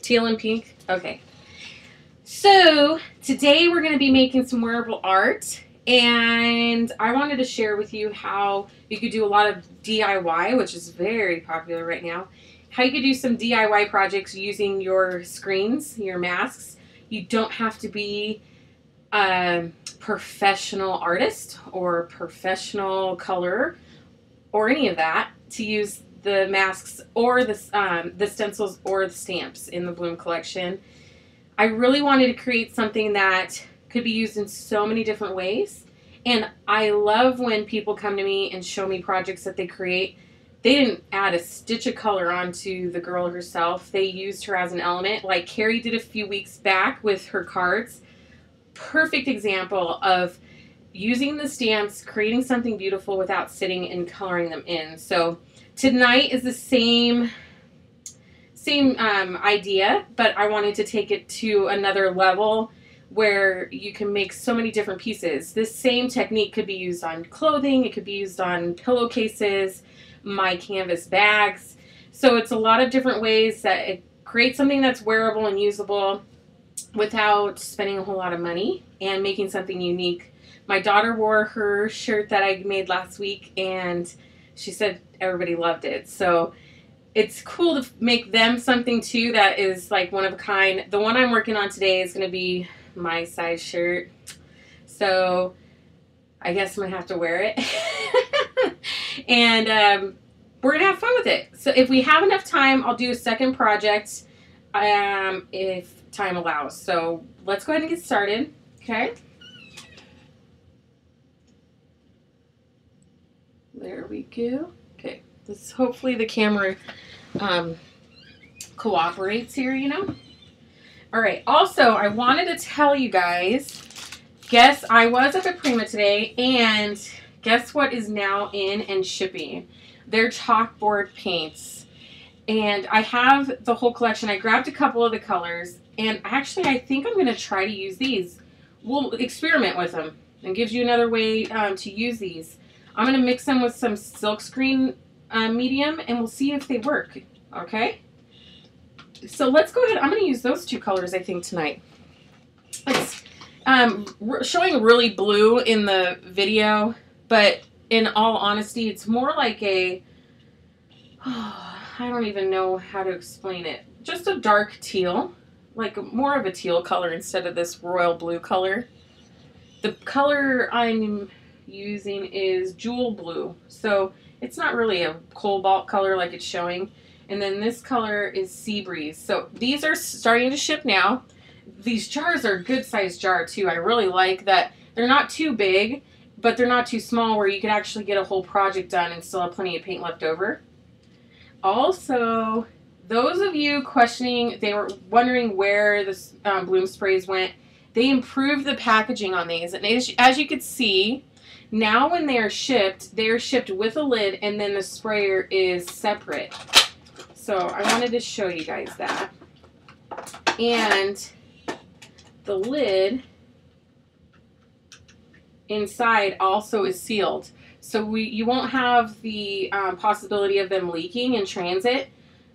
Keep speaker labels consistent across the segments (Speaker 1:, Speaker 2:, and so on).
Speaker 1: Teal and pink? Okay. So today we're going to be making some wearable art, and I wanted to share with you how you could do a lot of DIY, which is very popular right now. How you could do some DIY projects using your screens, your masks. You don't have to be a professional artist or professional colorer or any of that to use the masks or the stencils or the stamps in the Bloom collection. I really wanted to create something that could be used in so many different ways. And I love when people come to me and show me projects that they create. They didn't add a stitch of color onto the girl herself. They used her as an element, like Cari did a few weeks back with her cards. Perfect example of using the stamps, creating something beautiful without sitting and coloring them in. So tonight is the same idea, but I wanted to take it to another level where you can make so many different pieces. This same technique could be used on clothing, it could be used on pillowcases, my canvas bags. So it's a lot of different ways that it creates something that's wearable and usable without spending a whole lot of money and making something unique. My daughter wore her shirt that I made last week and she said everybody loved it. So it's cool to make them something too that is like one of a kind. The one I'm working on today is going to be my size shirt. So I guess I'm going to have to wear it. And we're going to have fun with it. So if we have enough time, I'll do a second project if time allows. So let's go ahead and get started. Okay. There we go. Okay. This, hopefully the camera cooperates here, you know. All right. Also, I wanted to tell you guys, guess I was up at Prima today, and guess what is now in and shipping? Their chalkboard paints. And I have the whole collection. I grabbed a couple of the colors, and actually I think I'm going to try to use these. We'll experiment with them. It gives you another way to use these. I'm going to mix them with some silkscreen medium, and we'll see if they work. Okay? So let's go ahead. I'm going to use those two colors, I think, tonight. It's showing really blue in the video, but in all honesty, it's more like a, I don't even know how to explain it. Just a dark teal, like more of a teal color instead of this royal blue color. The color I'm using is jewel blue, so it's not really a cobalt color like it's showing. And then this color is sea breeze. So these are starting to ship now. These jars are a good sized jar too. I really like that they're not too big, but they're not too small where you could actually get a whole project done and still have plenty of paint left over. Also, those of you questioning, they were wondering where the Bloom sprays went, they improved the packaging on these. And as you could see, now when they are shipped with a lid, and then the sprayer is separate. So I wanted to show you guys that. And the lid inside also is sealed. So you won't have the possibility of them leaking in transit.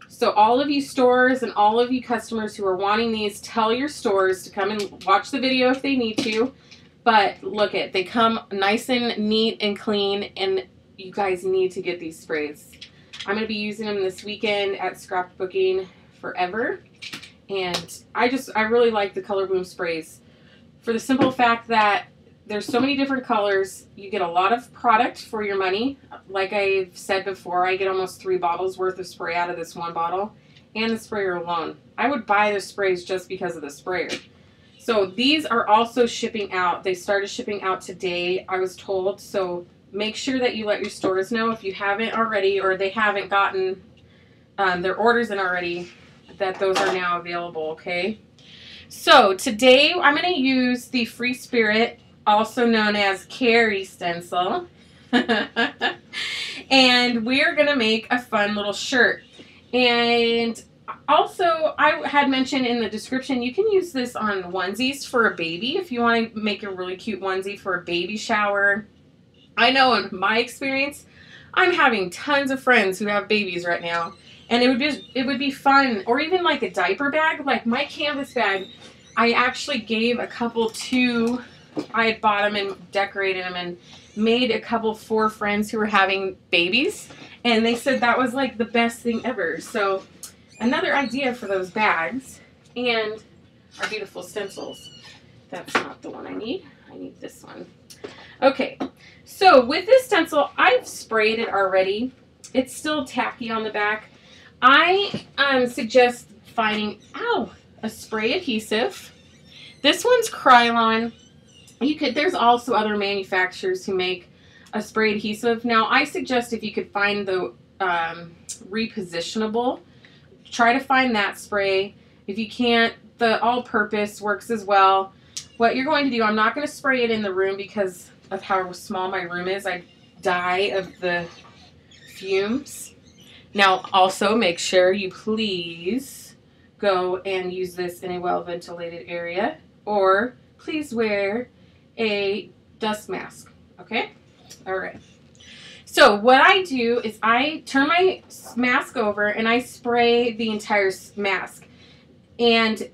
Speaker 1: So all of you stores and all of you customers who are wanting these, tell your stores to come and watch the video if they need to. But look it, they come nice and neat and clean, and you guys need to get these sprays. I'm going to be using them this weekend at Scrapbooking Forever. And I really like the Color Bloom sprays for the simple fact that there's so many different colors. You get a lot of product for your money. Like I've said before, I get almost 3 bottles worth of spray out of this one bottle, and the sprayer alone. I would buy the sprays just because of the sprayer. So these are also shipping out. They started shipping out today, I was told. So make sure that you let your stores know if you haven't already, or they haven't gotten their orders in already, that those are now available, okay? So today I'm going to use the Free Spirit, also known as Cari stencil. And we're going to make a fun little shirt. And also, I had mentioned in the description, you can use this on onesies for a baby if you want to make a really cute onesie for a baby shower. I know in my experience, I'm having tons of friends who have babies right now, And it would be fun, or even like a diaper bag, like my canvas bag. I actually gave a couple to, I had bought them and decorated them and made a couple for friends who were having babies, and they said that was like the best thing ever. So another idea for those bags, and our beautiful stencils. That's not the one I need. I need this one. Okay, so with this stencil, I've sprayed it already. It's still tacky on the back. I suggest finding, a spray adhesive. This one's Krylon. There's also other manufacturers who make a spray adhesive. Now, I suggest if you could find the repositionable, try to find that spray. If you can't, the all-purpose works as well. What you're going to do, I'm not going to spray it in the room because of how small my room is. I'd die of the fumes. Now, also make sure you please go and use this in a well-ventilated area, or please wear a dust mask, okay? All right. So what I do is I turn my mask over and I spray the entire mask. And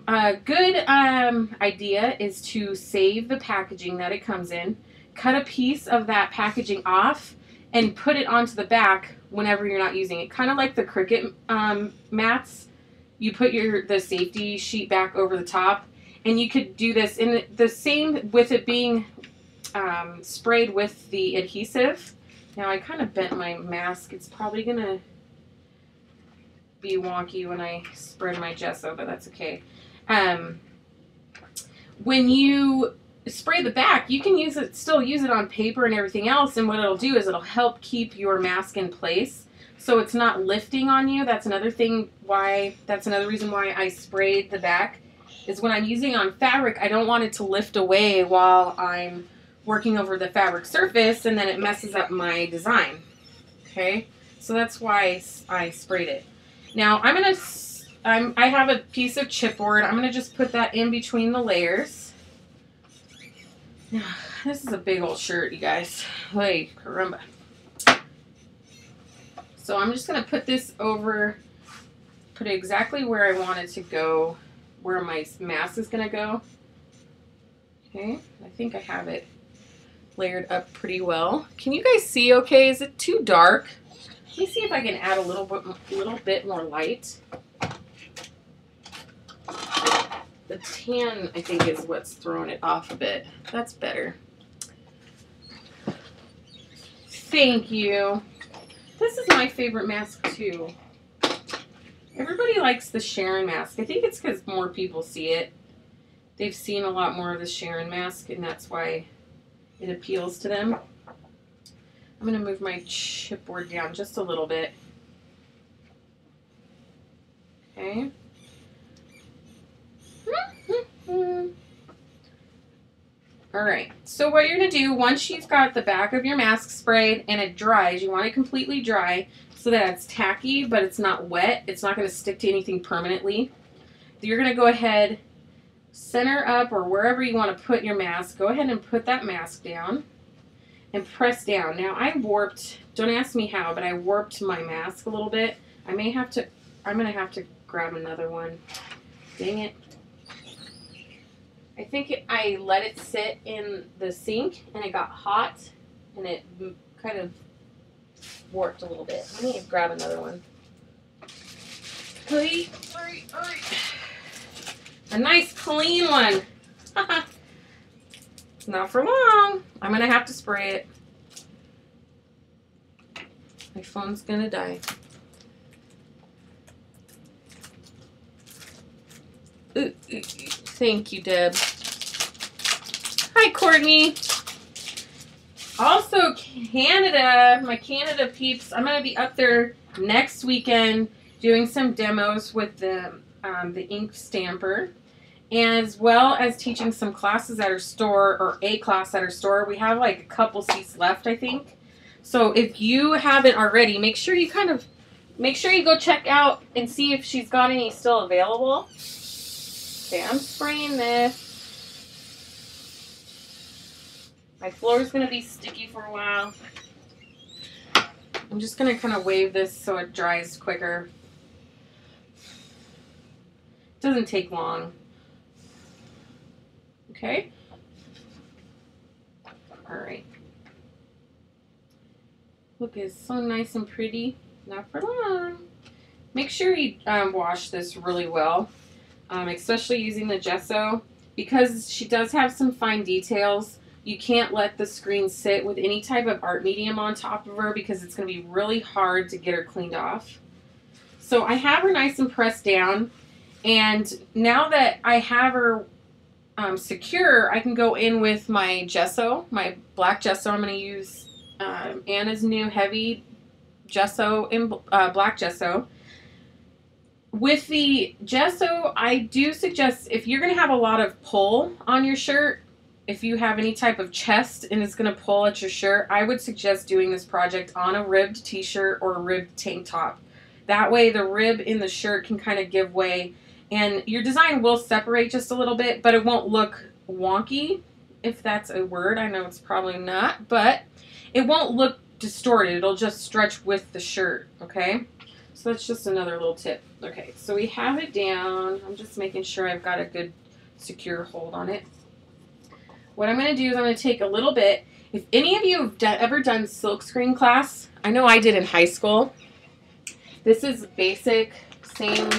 Speaker 1: a good idea is to save the packaging that it comes in, cut a piece of that packaging off, and put it onto the back whenever you're not using it. Kind of like the Cricut mats. You put the safety sheet back over the top, and you could do this in the same with it being sprayed with the adhesive. Now I kind of bent my mask. It's probably going to be wonky when I spread my gesso, but that's okay. When you spray the back, you can still use it on paper and everything else, and what it'll do is it'll help keep your mask in place so it's not lifting on you. That's another reason why I sprayed the back, is when I'm using on fabric, I don't want it to lift away while I'm working over the fabric surface, and then it messes up my design. Okay, so that's why I sprayed it. Now I have a piece of chipboard. I'm gonna just put that in between the layers. This is a big old shirt, you guys. Hey, caramba. So I'm just gonna put this over, put it exactly where I want it to go, where my mask is gonna go. Okay, I think I have it layered up pretty well. Can you guys see okay? Is it too dark? Let me see if I can add a little bit more light. The tan, I think, is what's throwing it off a bit. That's better. Thank you. This is my favorite mask, too. Everybody likes the Sharon mask. I think it's because more people see it. They've seen a lot more of the Sharon mask, and that's why it appeals to them. I'm going to move my chipboard down just a little bit. Okay. Alright, so what you're going to do, once you've got the back of your mask sprayed and it dries, you want it completely dry so that it's tacky, but it's not wet. It's not going to stick to anything permanently. You're going to go ahead, center up, or wherever you want to put your mask, go ahead and put that mask down and press down. Now I warped, don't ask me how, but I warped my mask a little bit. I'm going to have to grab another one. Dang it. I think I let it sit in the sink and it got hot and it kind of warped a little bit. I need to grab another one. Hurry. A nice clean one. Not for long. I'm going to have to spray it. My phone's going to die. Ooh. Thank you, Deb. Hi, Courtney. Also, Canada, my Canada peeps, I'm going to be up there next weekend doing some demos with the ink stamper, as well as teaching some classes at our store, or a class at our store. We have like a couple seats left, I think. So if you haven't already, make sure you go check out and see if she's got any still available. Okay, I'm spraying this. My floor is going to be sticky for a while. I'm I'm just going to kind of wave this so it dries quicker. It doesn't take long. Okay. All right. Look, it's so nice and pretty. Not for long. Make sure you wash this really well, especially using the gesso, because she does have some fine details. You can't let the screen sit with any type of art medium on top of her because it's going to be really hard to get her cleaned off. So I have her nice and pressed down, and now that I have her secure, I can go in with my gesso, my black gesso. I'm going to use Anna's new heavy gesso in black gesso. With the gesso, I do suggest if you're going to have a lot of pull on your shirt, if you have any type of chest and it's going to pull at your shirt, I would suggest doing this project on a ribbed t-shirt or a ribbed tank top. That way the rib in the shirt can kind of give way, and your design will separate just a little bit, but it won't look wonky, if that's a word. I know it's probably not, but it won't look distorted. It'll just stretch with the shirt, okay? So that's just another little tip. Okay, so we have it down. I'm just making sure I've got a good secure hold on it. What I'm going to do is I'm going to take a little bit. If any of you have ever done silkscreen class, I know I did in high school. This is basic, same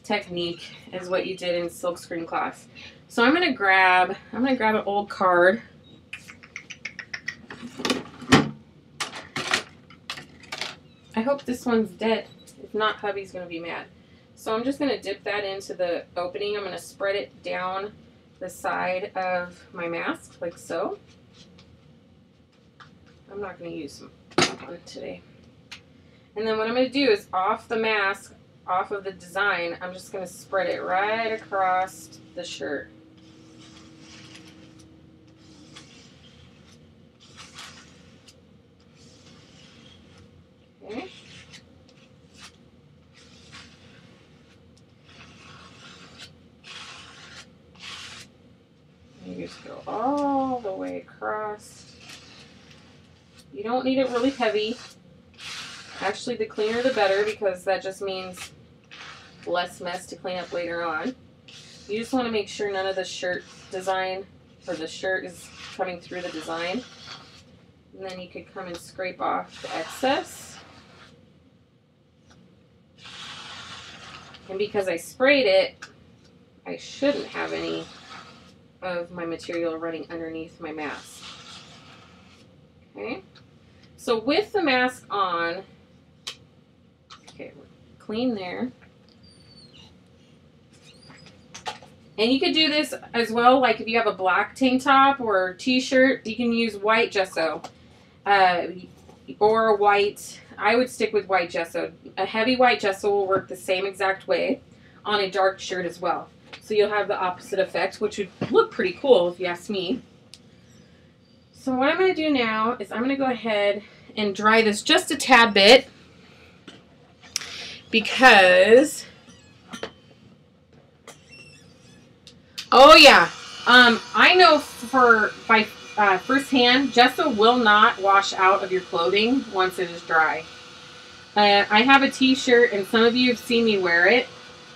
Speaker 1: technique as what you did in silkscreen class. So I'm going to grab an old card. I hope this one's dead. If not, hubby's going to be mad. So I'm just going to dip that into the opening. I'm going to spread it down the side of my mask, like so. I'm not going to use some on it today. And then what I'm going to do is off the mask, off of the design, I'm just going to spread it right across the shirt. Okay. You just go all the way across. You don't need it really heavy. Actually, the cleaner the better, because that just means less mess to clean up later on. You just want to make sure none of the shirt design or the shirt is coming through the design. And then you could come and scrape off the excess. And because I sprayed it, I shouldn't have any of my material running underneath my mask. Okay, so with the mask on, okay, we're clean there. And you could do this as well, like if you have a black tank top or t-shirt, you can use white gesso or white. I would stick with white gesso. A heavy white gesso will work the same exact way on a dark shirt as well. So you'll have the opposite effect, which would look pretty cool if you ask me. So what I'm going to do now is I'm going to go ahead and dry this just a tad bit, because oh yeah, I know by firsthand, gesso will not wash out of your clothing once it is dry. I have a t-shirt, and some of you have seen me wear it,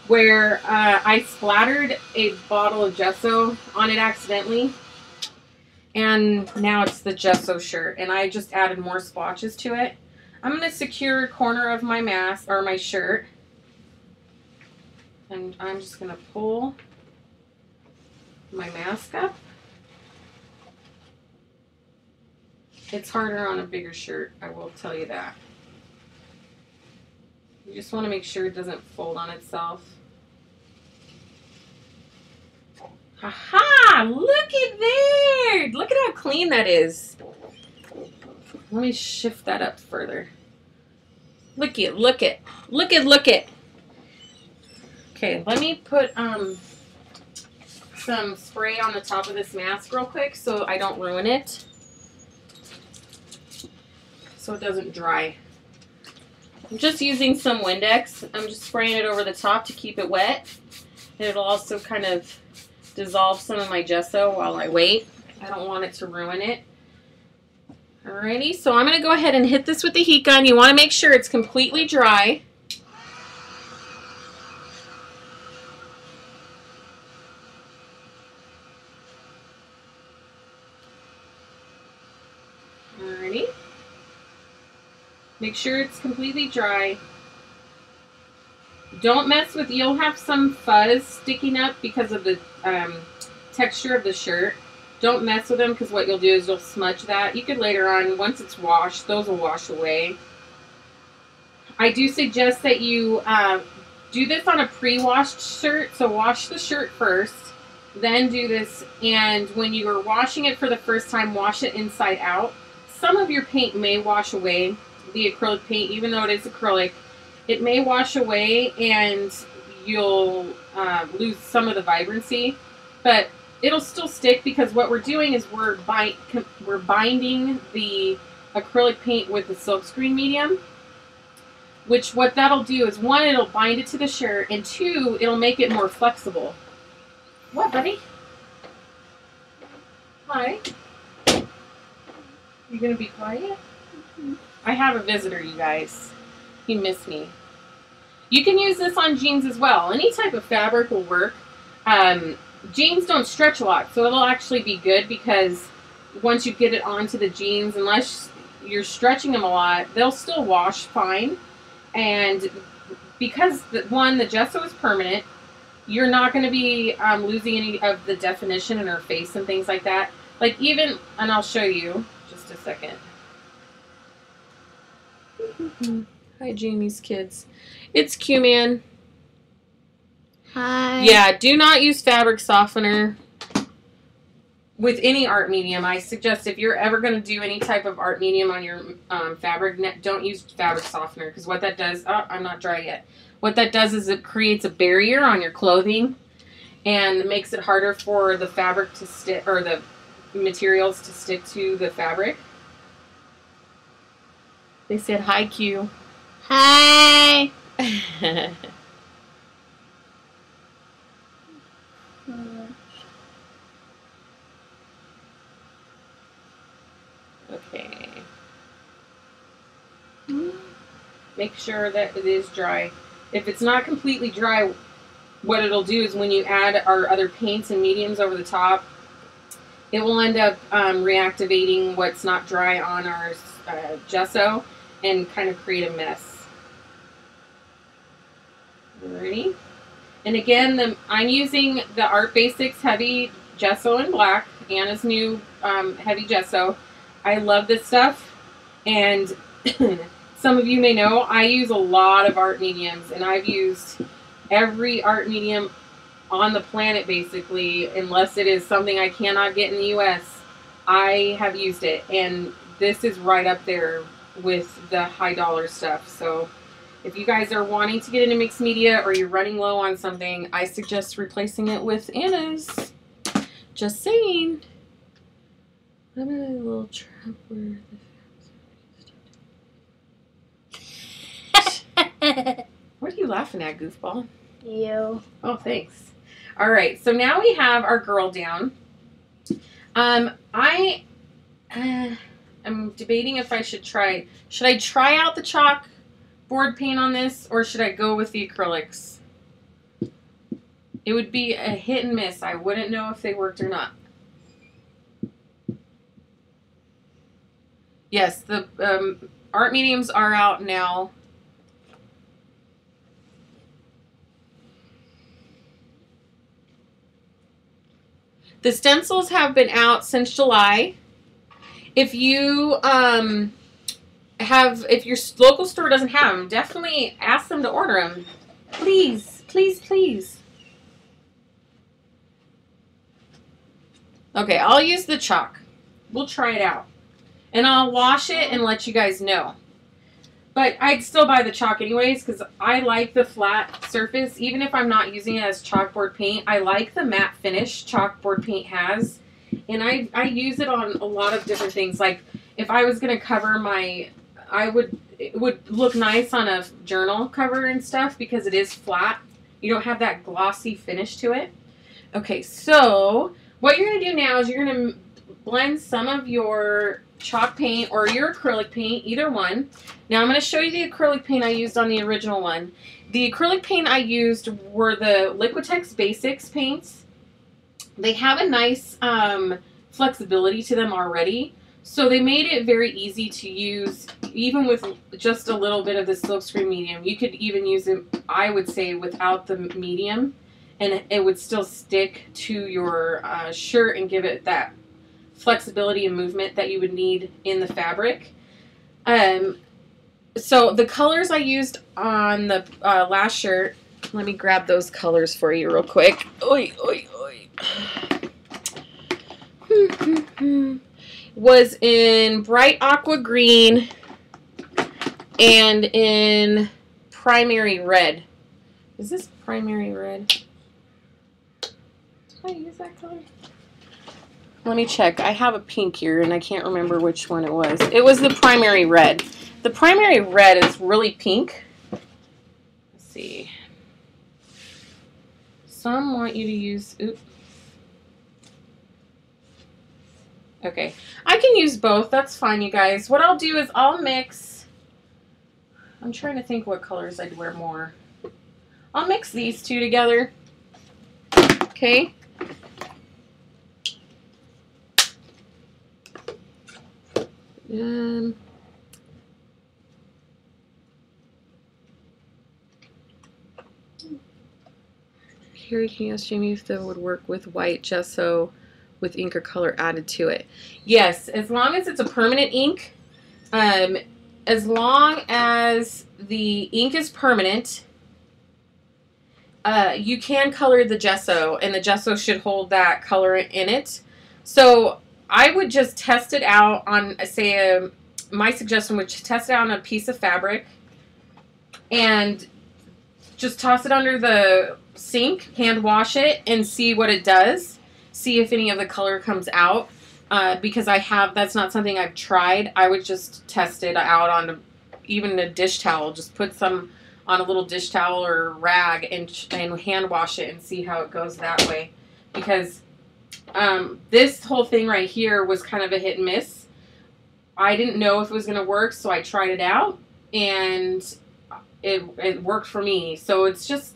Speaker 1: where I splattered a bottle of gesso on it accidentally, and now it's the gesso shirt, and I just added more splotches to it. I'm going to secure a corner of my mask or my shirt, and I'm just going to pull my mask up. It's harder on a bigger shirt, I will tell you that. You just want to make sure it doesn't fold on itself. Aha! Look at there! Look at how clean that is. Let me shift that up further. Look it, look it, look it, look it. Okay, let me put some spray on the top of this mask real quick so I don't ruin it, so it doesn't dry. I'm just using some Windex. I'm just spraying it over the top to keep it wet. And it'll also kind of dissolve some of my gesso while I wait. I don't want it to ruin it. Alrighty, so I'm going to go ahead and hit this with the heat gun. You want to make sure it's completely dry. Alrighty. Make sure it's completely dry. Don't mess with, you'll have some fuzz sticking up because of the texture of the shirt. Don't mess with them because what you'll do is you'll smudge that. You could later on, once it's washed, those will wash away. I do suggest that you do this on a pre-washed shirt. So wash the shirt first, then do this. And when you are washing it for the first time, wash it inside out. Some of your paint may wash away, the acrylic paint, even though it is acrylic. It may wash away and you'll lose some of the vibrancy. But it'll still stick because what we're doing is we're binding the acrylic paint with the silkscreen medium, which what that'll do is, one, it'll bind it to the shirt, and two, it'll make it more flexible. What, buddy? Hi. You gonna be quiet? I have a visitor, you guys. He missed me. You can use this on jeans as well. Any type of fabric will work. Jeans don't stretch a lot, so it'll actually be good because once you get it onto the jeans, unless you're stretching them a lot, they'll still wash fine. And because, the gesso is permanent, you're not going to be losing any of the definition in her face and things like that. Like even, and I'll show you just a second. Hi, Jamie's kids. It's Q-Man.
Speaker 2: Hi.
Speaker 1: Yeah, do not use fabric softener with any art medium. I suggest if you're ever going to do any type of art medium on your fabric, don't use fabric softener because what that does, oh, I'm not dry yet. What that does is it creates a barrier on your clothing and makes it harder for the fabric to stick, or the materials to stick to the fabric. They said hi, Q.
Speaker 2: Hi.
Speaker 1: Okay. Make sure that it is dry. If it's not completely dry, what it'll do is when you add our other paints and mediums over the top, it will end up reactivating what's not dry on our gesso and kind of create a mess. Alrighty. And again, I'm using the Art Basics Heavy Gesso in black, Anna's new heavy gesso. I love this stuff, and some of you may know I use a lot of art mediums, and I've used every art medium on the planet basically, unless it is something I cannot get in the US. I have used it, and this is right up there with the high dollar stuff. So if you guys are wanting to get into mixed media or you're running low on something, I suggest replacing it with Anna's. Just saying. I'm in a little trap where what are you laughing at, goofball?
Speaker 2: You.
Speaker 1: Oh, thanks. All right, so now we have our girl down. I'm debating if I should I try out the chalk board paint on this, or should I go with the acrylics? It would be a hit and miss. I wouldn't know if they worked or not. Yes, the art mediums are out now. The stencils have been out since July. If you if your local store doesn't have them, definitely ask them to order them. Please, please, please. Okay, I'll use the chalk. We'll try it out. And I'll wash it and let you guys know. But I'd still buy the chalk anyways because I like the flat surface. Even if I'm not using it as chalkboard paint, I like the matte finish chalkboard paint has. And I use it on a lot of different things. Like if I was going to cover it would look nice on a journal cover and stuff because it is flat. You don't have that glossy finish to it. Okay, so what you're going to do now is you're going to blend some of your chalk paint or your acrylic paint, either one. Now I'm going to show you the acrylic paint I used on the original one. The acrylic paint I used were the Liquitex Basics paints. They have a nice flexibility to them already, so they made it very easy to use, even with just a little bit of the silkscreen medium. You could even use it, I would say, without the medium, and it would still stick to your shirt and give it that flexibility and movement that you would need in the fabric. So the colors I used on the last shirt, let me grab those colors for you real quick. Oy, oy, oy. Was in bright aqua green and in primary red. Is this primary red? Did I use that color? Let me check. I have a pink here and I can't remember which one it was. It was the primary red. The primary red is really pink. Let's see. Some want you to use, oops. Okay, I can use both. That's fine, you guys. What I'll do is I'll mix, I'm trying to think what colors I'd wear more. I'll mix these two together. Okay. Cari, can you ask Jamie if that would work with white gesso with ink or color added to it? Yes, as long as it's a permanent ink. As long as the ink is permanent, you can color the gesso, and the gesso should hold that color in it. So I would just test it out on, say, my suggestion would test it out on a piece of fabric and just toss it under the sink, hand wash it, and see what it does. See if any of the color comes out. Because that's not something I've tried. I would just test it out on even a dish towel. Just put some on a little dish towel or rag and hand wash it and see how it goes that way. Because this whole thing right here was kind of a hit and miss. I didn't know if it was going to work, so I tried it out, and it worked for me. So it's just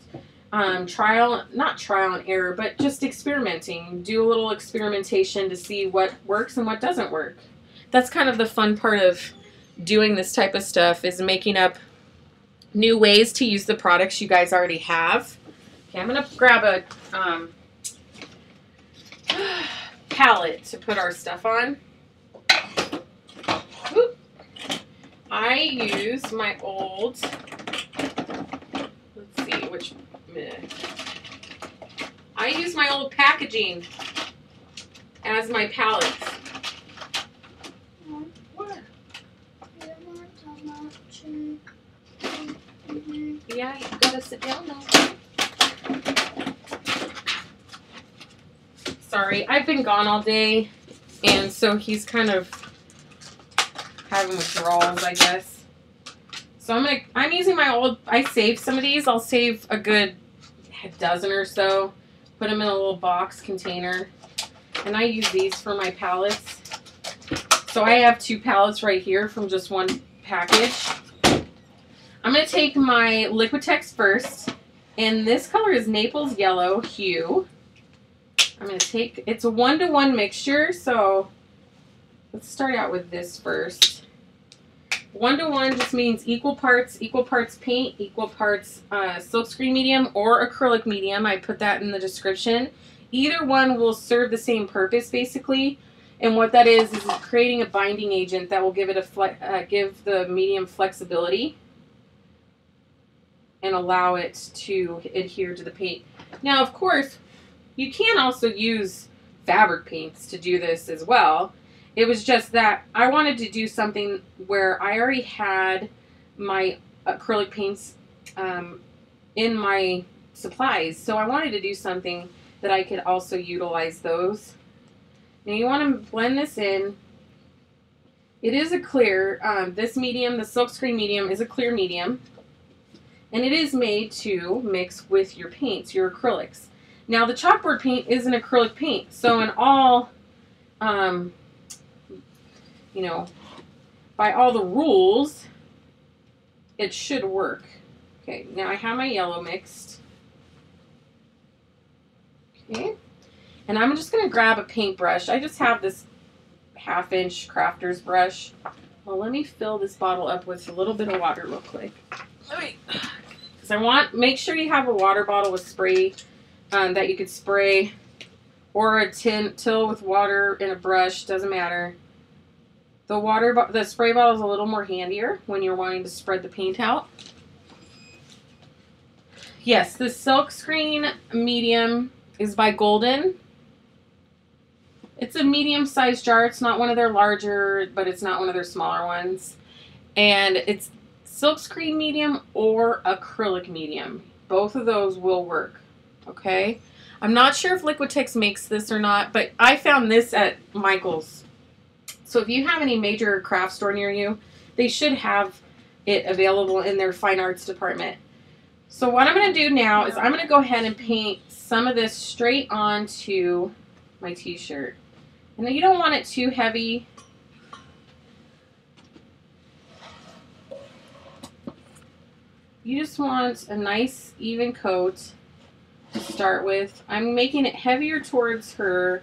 Speaker 1: not trial and error, but just experimenting. Do a little experimentation to see what works and what doesn't work. That's kind of the fun part of doing this type of stuff, is making up new ways to use the products you guys already have. Okay, I'm going to grab a palette to put our stuff on. Whoop. I use my old, let's see, which, I use my old packaging as my palettes. What? Yeah, you gotta sit down now. Sorry, I've been gone all day, and so he's kind of having withdrawals, I guess. So I'm using my old, I saved some of these. I'll save a good dozen or so. Put them in a little box container. And I use these for my palettes. So I have 2 palettes right here from just one package. I'm going to take my Liquitex first. And this color is Naples Yellow Hue. I'm going to take, it's a 1-to-1 mixture. So let's start out with this first. 1-to-1 just means equal parts paint, equal parts silkscreen medium or acrylic medium. I put that in the description. Either one will serve the same purpose, basically. And what that is creating a binding agent that will give it give the medium flexibility and allow it to adhere to the paint. Now, of course, you can also use fabric paints to do this as well. It was just that I wanted to do something where I already had my acrylic paints in my supplies. So I wanted to do something that I could also utilize those. Now you want to blend this in. It is a clear, this medium, the silkscreen medium, is a clear medium. And it is made to mix with your paints, your acrylics. Now the chalkboard paint is an acrylic paint. So in all, you know, by all the rules, it should work. Okay, now I have my yellow mixed. Okay, and I'm just going to grab a paintbrush. I just have this 1/2-inch crafter's brush. Well, let me fill this bottle up with a little bit of water real quick. Because make sure you have a water bottle with spray that you could spray, or a till with water and a brush, doesn't matter. The spray bottle is a little more handier when you're wanting to spread the paint out. Yes, the silkscreen medium is by Golden. It's a medium-sized jar. It's not one of their larger, but it's not one of their smaller ones. And it's silkscreen medium or acrylic medium. Both of those will work, okay? I'm not sure if Liquitex makes this or not, but I found this at Michael's. So if you have any major craft store near you, they should have it available in their fine arts department. So what I'm going to do now is I'm going to go ahead and paint some of this straight onto my t-shirt. And you don't want it too heavy. You just want a nice even coat to start with. I'm making it heavier towards her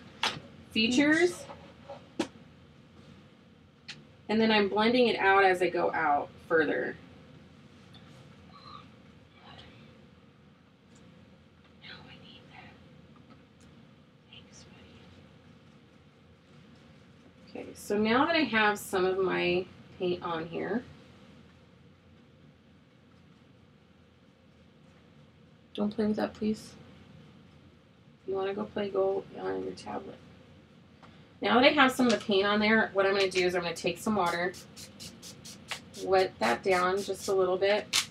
Speaker 1: features. And then I'm blending it out as I go out further. Okay, so now that I have some of my paint on here, don't play with that, please. If you want to go on your tablet. Now that I have some of the paint on there, what I'm going to do is I'm going to take some water, wet that down just a little bit,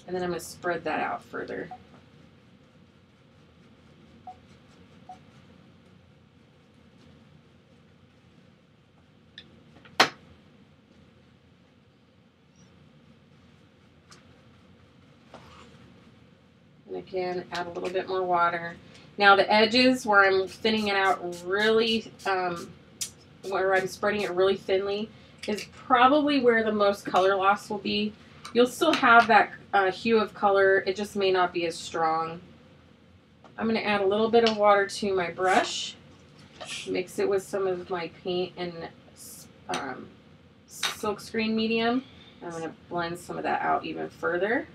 Speaker 1: and then I'm going to spread that out further. And again, add a little bit more water. Now the edges where I'm thinning it out really, where I'm spreading it really thinly, is probably where the most color loss will be. You'll still have that hue of color, it just may not be as strong. I'm going to add a little bit of water to my brush, mix it with some of my paint and silkscreen medium. I'm going to blend some of that out even further.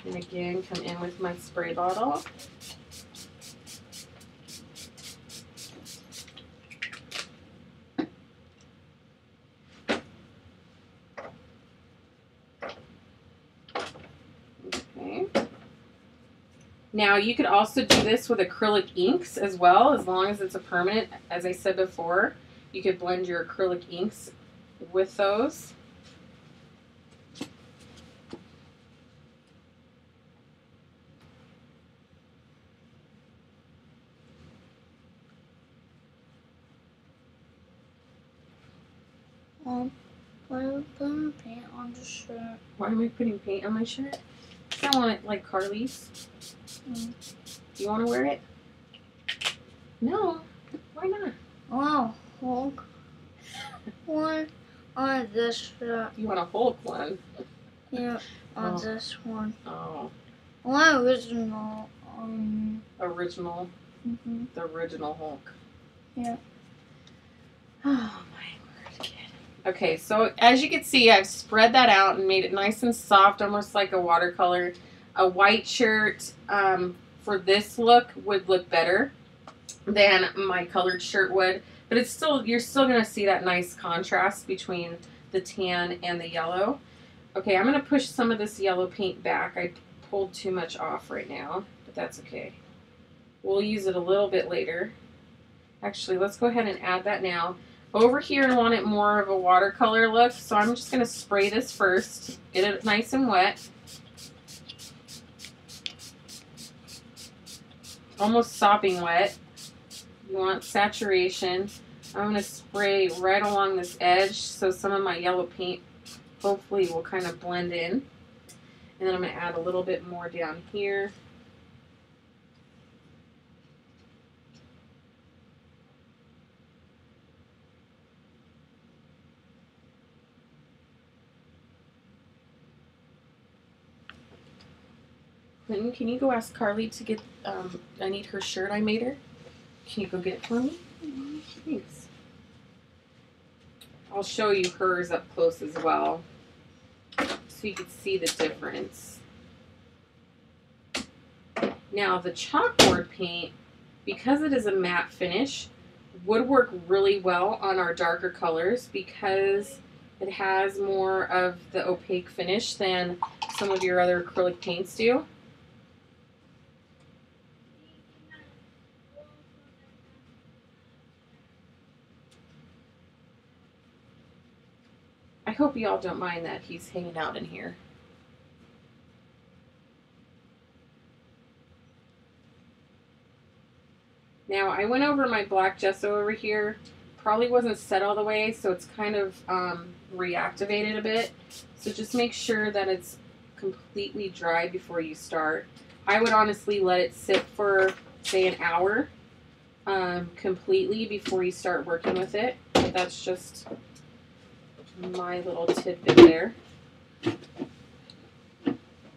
Speaker 1: And again, come in with my spray bottle. Okay. Now you could also do this with acrylic inks as well, as long as it's a permanent. As I said before, you could blend your acrylic inks with those.
Speaker 2: Why are we putting paint on the shirt?
Speaker 1: Why am I putting paint on my shirt? I want it like Carly's. Do you want to wear it? No. Why not?
Speaker 2: Oh, Hulk. One on this shirt.
Speaker 1: You want a Hulk one?
Speaker 2: Yeah, on this one.
Speaker 1: Oh.
Speaker 2: One original.
Speaker 1: Original.
Speaker 2: Mm-hmm.
Speaker 1: The original Hulk.
Speaker 2: Yeah.
Speaker 1: Oh my word, kid. Okay, so as you can see, I've spread that out and made it nice and soft, almost like a watercolor. A white shirt for this look would look better than my colored shirt would, but it's still, you're still going to see that nice contrast between the tan and the yellow. Okay, I'm going to push some of this yellow paint back. I pulled too much off right now, but that's okay. We'll use it a little bit later. Actually, let's go ahead and add that now. Over here, I want it more of a watercolor look, so I'm just going to spray this first, get it nice and wet. Almost sopping wet. You want saturation. I'm going to spray right along this edge so some of my yellow paint hopefully will kind of blend in. And then I'm going to add a little bit more down here. Clinton, can you go ask Carly to get, I need her shirt I made her. Can you go get it for me? Thanks. I'll show you hers up close as well, so you can see the difference. Now the chalkboard paint, because it is a matte finish, would work really well on our darker colors because it has more of the opaque finish than some of your other acrylic paints do. I hope you all don't mind that he's hanging out in here. Now I went over my black gesso over here. Probably wasn't set all the way, so it's kind of reactivated a bit. So just make sure that it's completely dry before you start. I would honestly let it sit for, say, an hour completely before you start working with it. That's just my little tidbit there.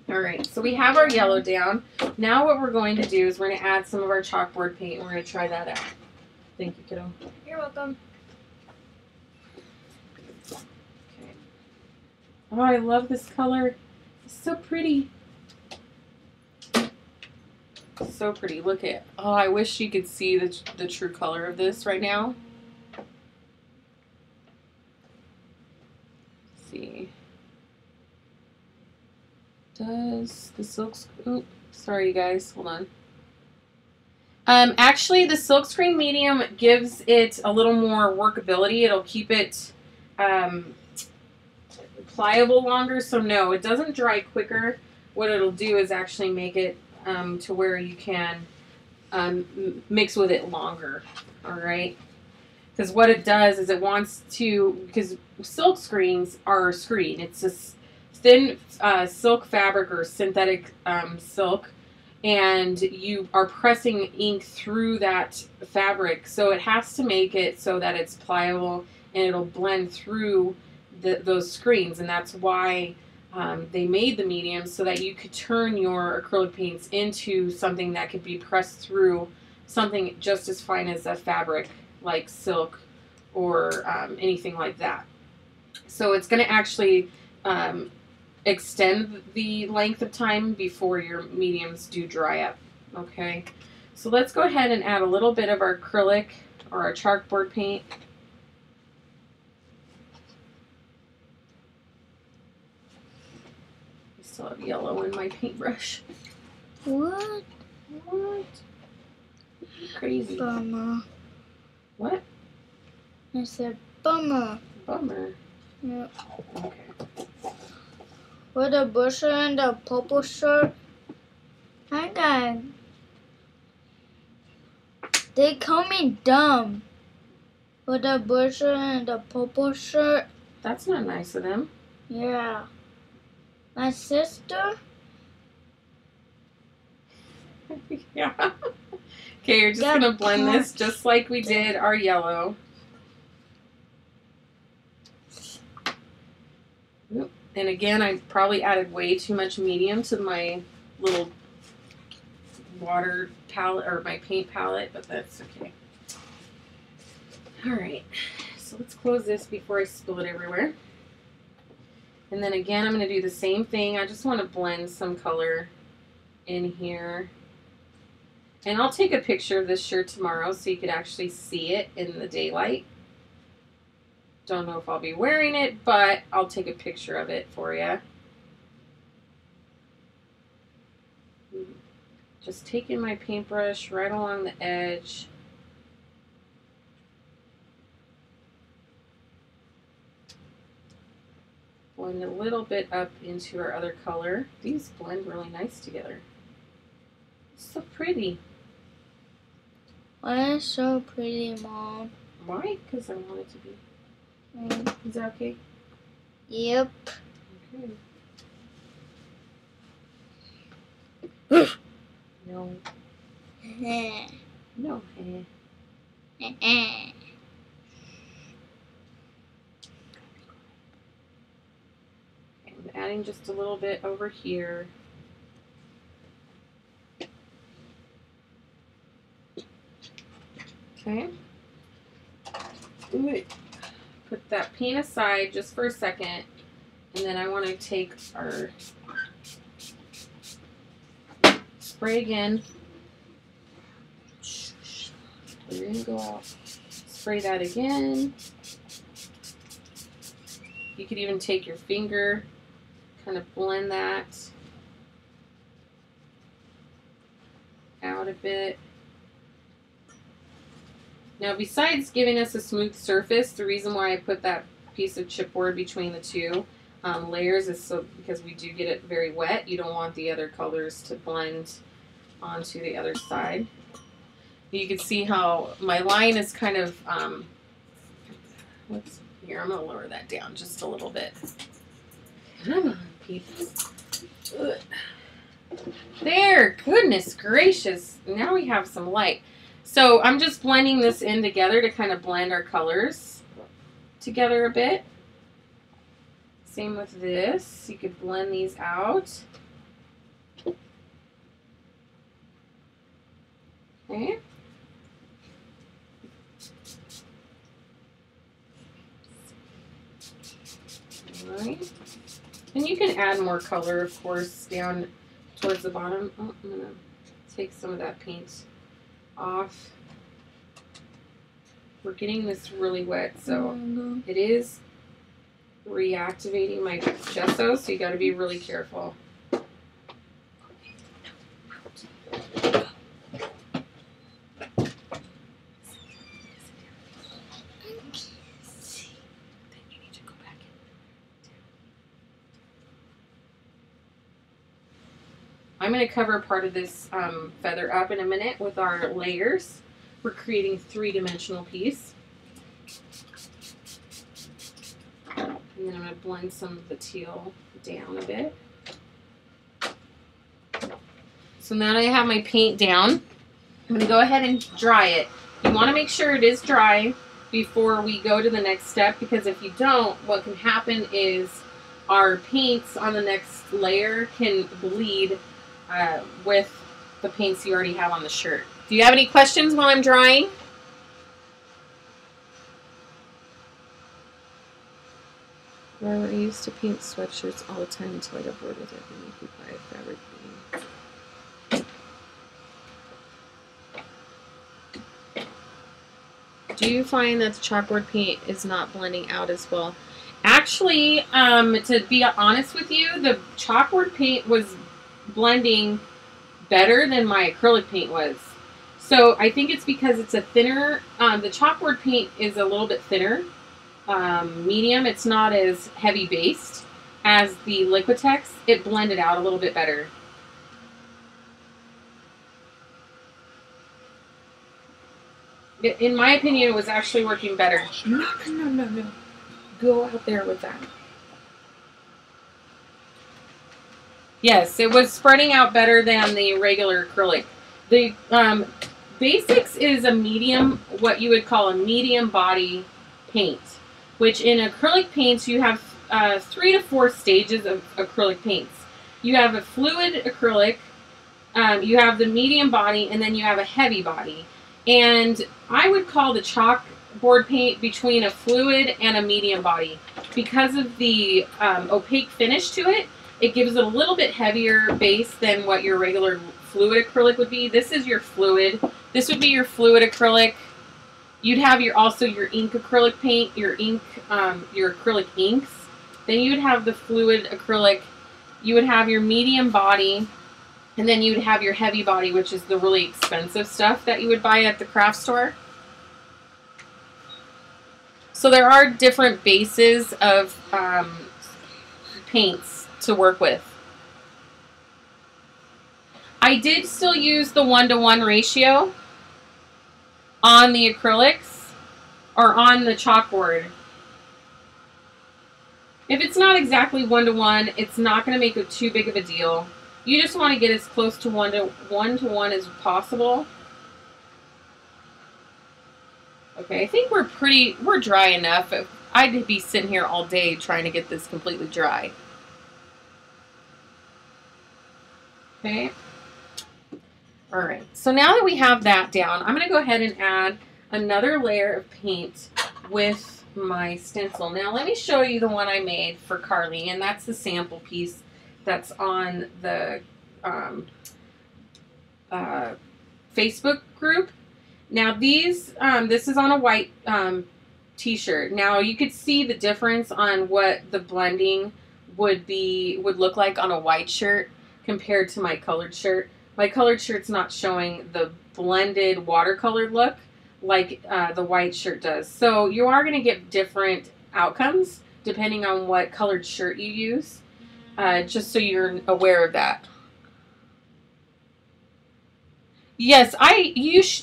Speaker 1: Alright, so we have our yellow down. Now what we're going to do is we're going to add some of our chalkboard paint and we're going to try that out. Thank you, kiddo.
Speaker 2: You're welcome.
Speaker 1: Okay. Oh, I love this color. It's so pretty. So pretty. Look at, oh, I wish you could see the true color of this right now. Let's see. Does the silk, oops, sorry you guys, hold on. Actually the silkscreen medium gives it a little more workability. It'll keep it pliable longer, so no, it doesn't dry quicker. What it'll do is actually make it to where you can mix with it longer, alright? Because what it does is it wants to, because silk screens are a screen, it's a thin silk fabric or synthetic silk, and you are pressing ink through that fabric, so it has to make it so that it's pliable and it'll blend through those screens, and that's why they made the medium, so that you could turn your acrylic paints into something that could be pressed through something just as fine as a fabric like silk or anything like that. So it's going to actually extend the length of time before your mediums do dry up. Okay, so let's go ahead and add a little bit of our acrylic or our chalkboard paint. I still have yellow in my paintbrush.
Speaker 2: What?
Speaker 1: What? Crazy.
Speaker 2: Bummer.
Speaker 1: What?
Speaker 2: I said bummer.
Speaker 1: Bummer.
Speaker 2: Yeah.
Speaker 1: Okay.
Speaker 2: With the bush and the purple shirt. Hi guys. They call me dumb. With the bush and the purple shirt.
Speaker 1: That's not nice of them.
Speaker 2: Yeah. My sister.
Speaker 1: Yeah. Okay, you're just going to blend this just like we did our yellow. Oop. And again, I probably added way too much medium to my little water palette or my paint palette, but that's okay. Alright, so let's close this before I spill it everywhere. And then again, I'm going to do the same thing. I just want to blend some color in here. And I'll take a picture of this shirt tomorrow so you could actually see it in the daylight. Don't know if I'll be wearing it, but I'll take a picture of it for you. Just taking my paintbrush right along the edge. Blend a little bit up into our other color. These blend really nice together. It's so pretty.
Speaker 2: Why is so pretty, Mom?
Speaker 1: Why? Because I want it to be. Is that okay?
Speaker 2: Yep.
Speaker 1: Okay. No.
Speaker 2: Eh.
Speaker 1: No.
Speaker 2: Eh.
Speaker 1: I'm adding just a little bit over here. Okay. Put that paint aside just for a second, and then I want to take our spray again. We're gonna go out, spray that again. You could even take your finger, kind of blend that out a bit. Now, besides giving us a smooth surface, the reason why I put that piece of chipboard between the two layers is so because we do get it very wet. You don't want the other colors to blend onto the other side. You can see how my line is kind of, here, I'm going to lower that down just a little bit. Come on, people. There, goodness gracious. Now we have some light. So I'm just blending this in together to kind of blend our colors together a bit. Same with this. You could blend these out. Okay. All right. And you can add more color, of course, down towards the bottom. Oh, I'm going to take some of that paint off. We're getting this really wet, so it is reactivating my gesso, so you got to be really careful. I'm going to cover part of this feather up in a minute with our layers. We're creating a three-dimensional piece. And then I'm going to blend some of the teal down a bit. So now that I have my paint down, I'm going to go ahead and dry it. You want to make sure it is dry before we go to the next step, because if you don't, what can happen is our paints on the next layer can bleed with the paints you already have on the shirt. Do you have any questions while I'm drying? Well, I used to paint sweatshirts all the time until I got bored with it and you buy fabric painting. Do you find that the chalkboard paint is not blending out as well? Actually, to be honest with you, the chalkboard paint was blending better than my acrylic paint was. So I think it's because it's a thinner, the chalkboard paint is a little bit thinner, medium. It's not as heavy based as the Liquitex. It blended out a little bit better. In my opinion, it was actually working better. No. Go out there with that. Yes, it was spreading out better than the regular acrylic. The Basics is a medium, what you would call a medium body paint, which in acrylic paints you have 3 to 4 stages of acrylic paints. You have a fluid acrylic, you have the medium body, and then you have a heavy body. And I would call the chalkboard paint between a fluid and a medium body. Because of the opaque finish to it, it gives it a little bit heavier base than what your regular fluid acrylic would be. This is your fluid. This would be your fluid acrylic. You'd have also your ink acrylic paint, your acrylic inks. Then you would have the fluid acrylic. You would have your medium body, and then you would have your heavy body, which is the really expensive stuff that you would buy at the craft store. So there are different bases of paints to work with. I did still use the 1-to-1 ratio on the acrylics or on the chalkboard. If it's not exactly 1-to-1, it's not going to make too big of a deal. You just want to get as close to one to one as possible. Okay, I think we're dry enough. I'd be sitting here all day trying to get this completely dry. Okay. All right, so now that we have that down, I'm going to go ahead and add another layer of paint with my stencil. Now let me show you the one I made for Carly, and that's the sample piece that's on the Facebook group. Now these, this is on a white t-shirt. Now you could see the difference on what the blending would look like on a white shirt compared to my colored shirt. My colored shirt's not showing the blended watercolor look like the white shirt does. So you are going to get different outcomes depending on what colored shirt you use, just so you're aware of that. Yes,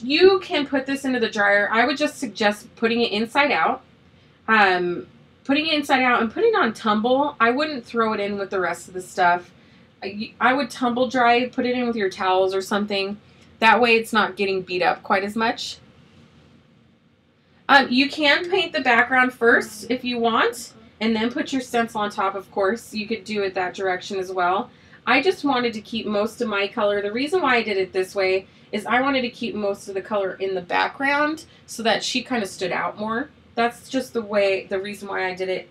Speaker 1: you can put this into the dryer. I would just suggest putting it inside out. Putting it inside out and putting it on tumble. I wouldn't throw it in with the rest of the stuff. I would tumble dry, put it in with your towels or something. That way it's not getting beat up quite as much. You can paint the background first if you want, and then put your stencil on top, of course. You could do it that direction as well. I just wanted to keep most of my color. The reason why I did it this way is I wanted to keep most of the color in the background so that she kind of stood out more. That's just the reason why I did it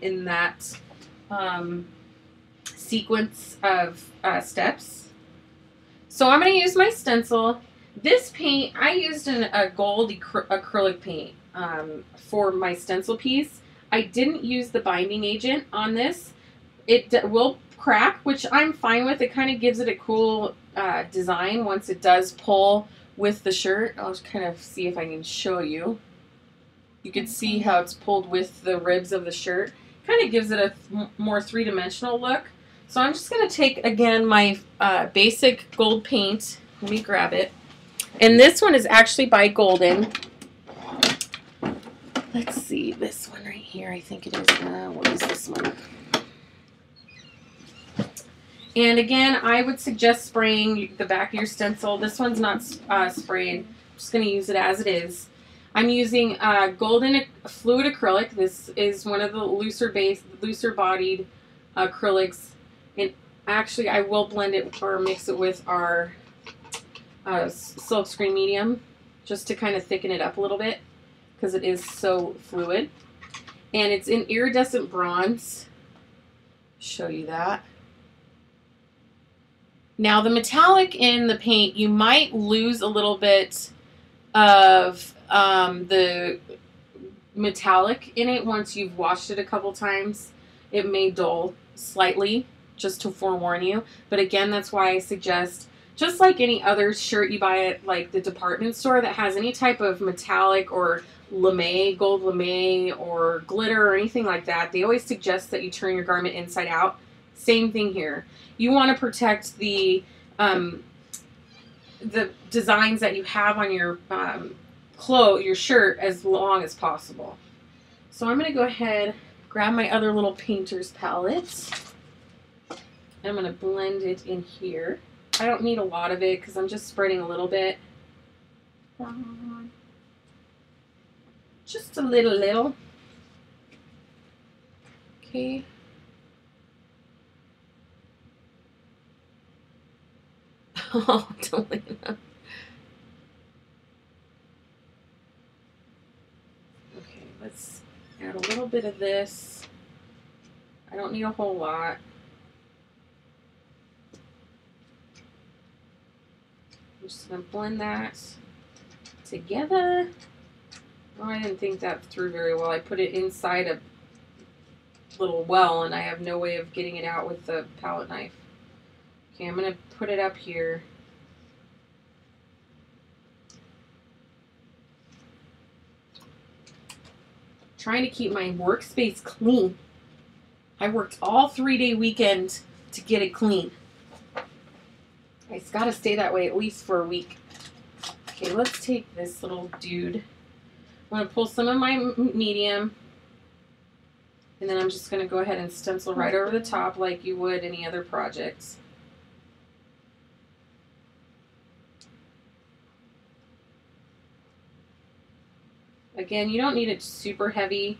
Speaker 1: in that sequence of steps. So I'm going to use my stencil. This paint, I used a gold acrylic paint for my stencil piece. I didn't use the binding agent on this. It will crack, which I'm fine with. It kind of gives it a cool design once it does pull with the shirt. I'll just kind of see if I can show you. You can see how it's pulled with the ribs of the shirt. Kind of gives it a more three-dimensional look. So I'm just going to take, again, my basic gold paint. Let me grab it. And this one is actually by Golden. Let's see, this one right here, I think it is. What is this one? And again, I would suggest spraying the back of your stencil. This one's not sprayed. I'm just going to use it as it is. I'm using Golden Fluid Acrylic. This is one of the looser bodied acrylics. And actually, I will blend it or mix it with our silkscreen medium just to kind of thicken it up a little bit because it is so fluid. And it's in iridescent bronze. Show you that. Now the metallic in the paint, you might lose a little bit of the metallic in it once you've washed it a couple times. It may dull slightly, just to forewarn you. But again, that's why I suggest, just like any other shirt you buy at like the department store that has any type of metallic or lame, gold lame or glitter or anything like that, they always suggest that you turn your garment inside out. Same thing here. You want to protect the designs that you have on your your shirt as long as possible. So I'm going to go ahead, grab my other little painter's palette. I'm going to blend it in here. I don't need a lot of it because I'm just spreading a little bit. Just a little. Okay. Oh, don't leave it up. Okay, let's add a little bit of this. I don't need a whole lot. I'm just going to blend that together. Oh, I didn't think that through very well. I put it inside a little well, and I have no way of getting it out with the palette knife. Okay, I'm going to put it up here. Trying to keep my workspace clean. I worked all 3-day weekend to get it clean. It's got to stay that way at least for a week. Okay, let's take this little dude. I'm going to pull some of my medium. And then I'm just going to go ahead and stencil right over the top like you would any other projects. Again, you don't need it super heavy.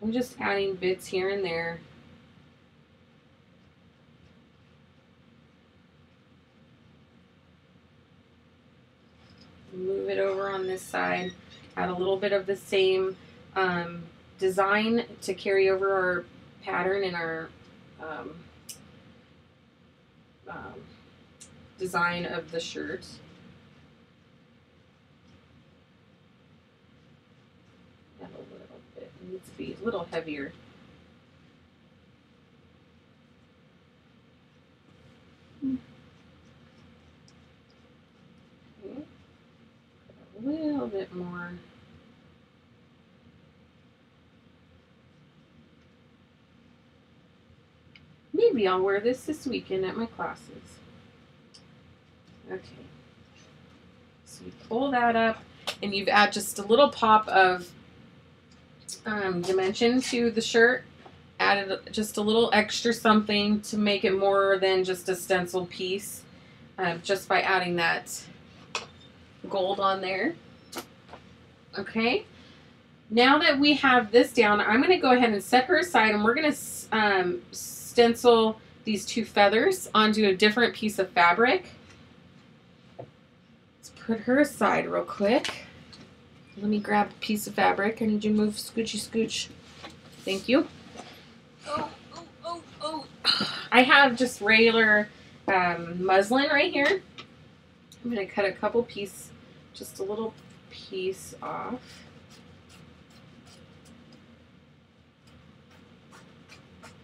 Speaker 1: I'm just adding bits here and there. Move it over on this side. Add a little bit of the same design to carry over our pattern and our design of the shirt. Add a little bit. It needs to be a little heavier. Okay. A little bit more. Maybe I'll wear this weekend at my classes. Okay. So you pull that up and you've added just a little pop of dimension to the shirt. Added just a little extra something to make it more than just a stenciled piece, just by adding that gold on there. Okay. Now that we have this down, I'm going to go ahead and set her aside, and we're going to stencil these two feathers onto a different piece of fabric. Let's put her aside real quick. Let me grab a piece of fabric. I need you to move, scoochy scooch. Thank you. Oh. I have just regular muslin right here. I'm going to cut a couple pieces, just a little piece off.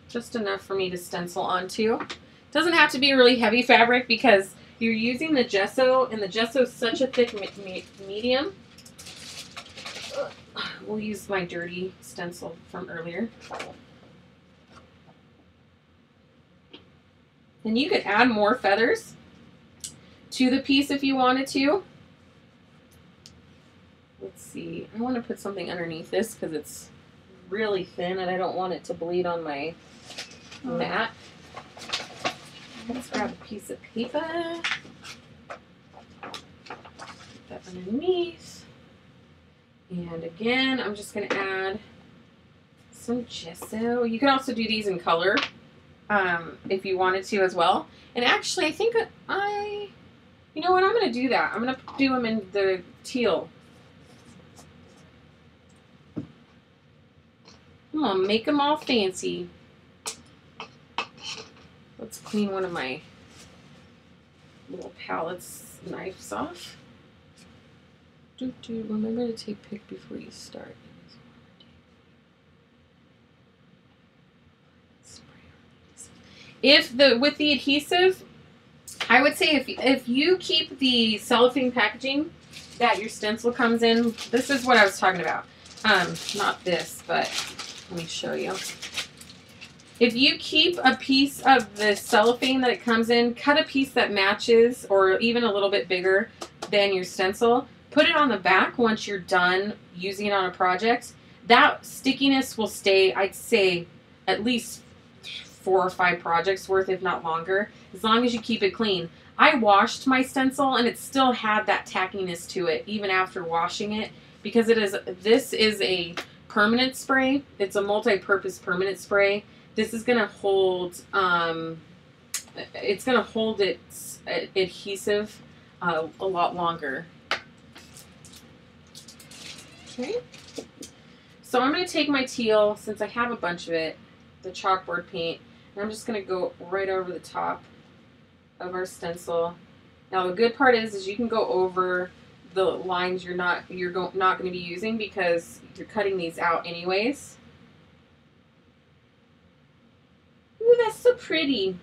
Speaker 1: Just enough for me to stencil onto. Doesn't have to be really heavy fabric because you're using the gesso, and the gesso is such a thick medium. We'll use my dirty stencil from earlier. And you could add more feathers to the piece if you wanted to. Let's see. I want to put something underneath this because it's really thin and I don't want it to bleed on my mat. Let's grab a piece of paper. Put that underneath. And again, I'm just going to add some gesso. You can also do these in color if you wanted to as well. And actually, I think you know what, I'm going to do that. I'm going to do them in the teal. I'm going to make them all fancy. Let's clean one of my little palettes knives off. Remember to take pick before you start. With the adhesive, I would say if you keep the cellophane packaging that your stencil comes in, this is what I was talking about. Not this, but let me show you. If you keep a piece of the cellophane that it comes in, cut a piece that matches or even a little bit bigger than your stencil, put it on the back once you're done using it on a project. That stickiness will stay, I'd say, at least 4 or 5 projects worth, if not longer, as long as you keep it clean. I washed my stencil and it still had that tackiness to it even after washing it, because this is a permanent spray. It's a multi-purpose permanent spray. This is going to hold, it's going to hold its adhesive a lot longer. Okay. So I'm going to take my teal, since I have a bunch of it, the chalkboard paint, and I'm just going to go right over the top of our stencil. Now the good part is you can go over the lines you're not going to be using because you're cutting these out anyways. Ooh, that's so pretty.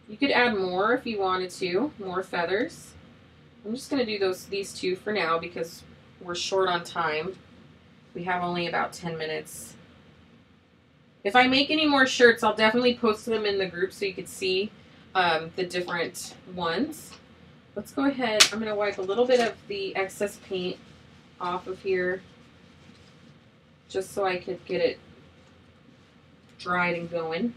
Speaker 1: You could add more if you wanted to, more feathers. I'm just going to do these two for now because we're short on time. We have only about 10 minutes. If I make any more shirts, I'll definitely post them in the group so you can see the different ones. Let's go ahead. I'm going to wipe a little bit of the excess paint off of here just so I could get it dried and going.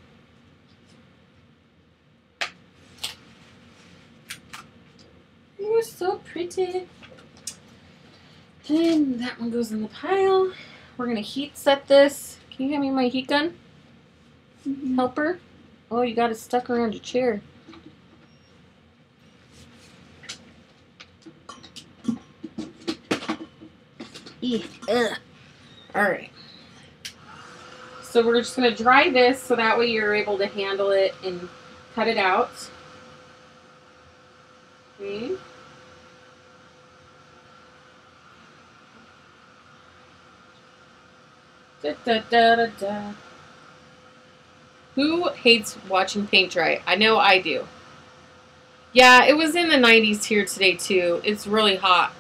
Speaker 1: Oh, so pretty. And that one goes in the pile. We're going to heat set this. Can you hand me my heat gun? Helper? Oh, you got it stuck around your chair. Alright. So we're just going to dry this so that way you're able to handle it and cut it out. Okay. Da, da, da, da, da. Who hates watching paint dry? I know I do. Yeah, it was in the 90s here today too. It's really hot.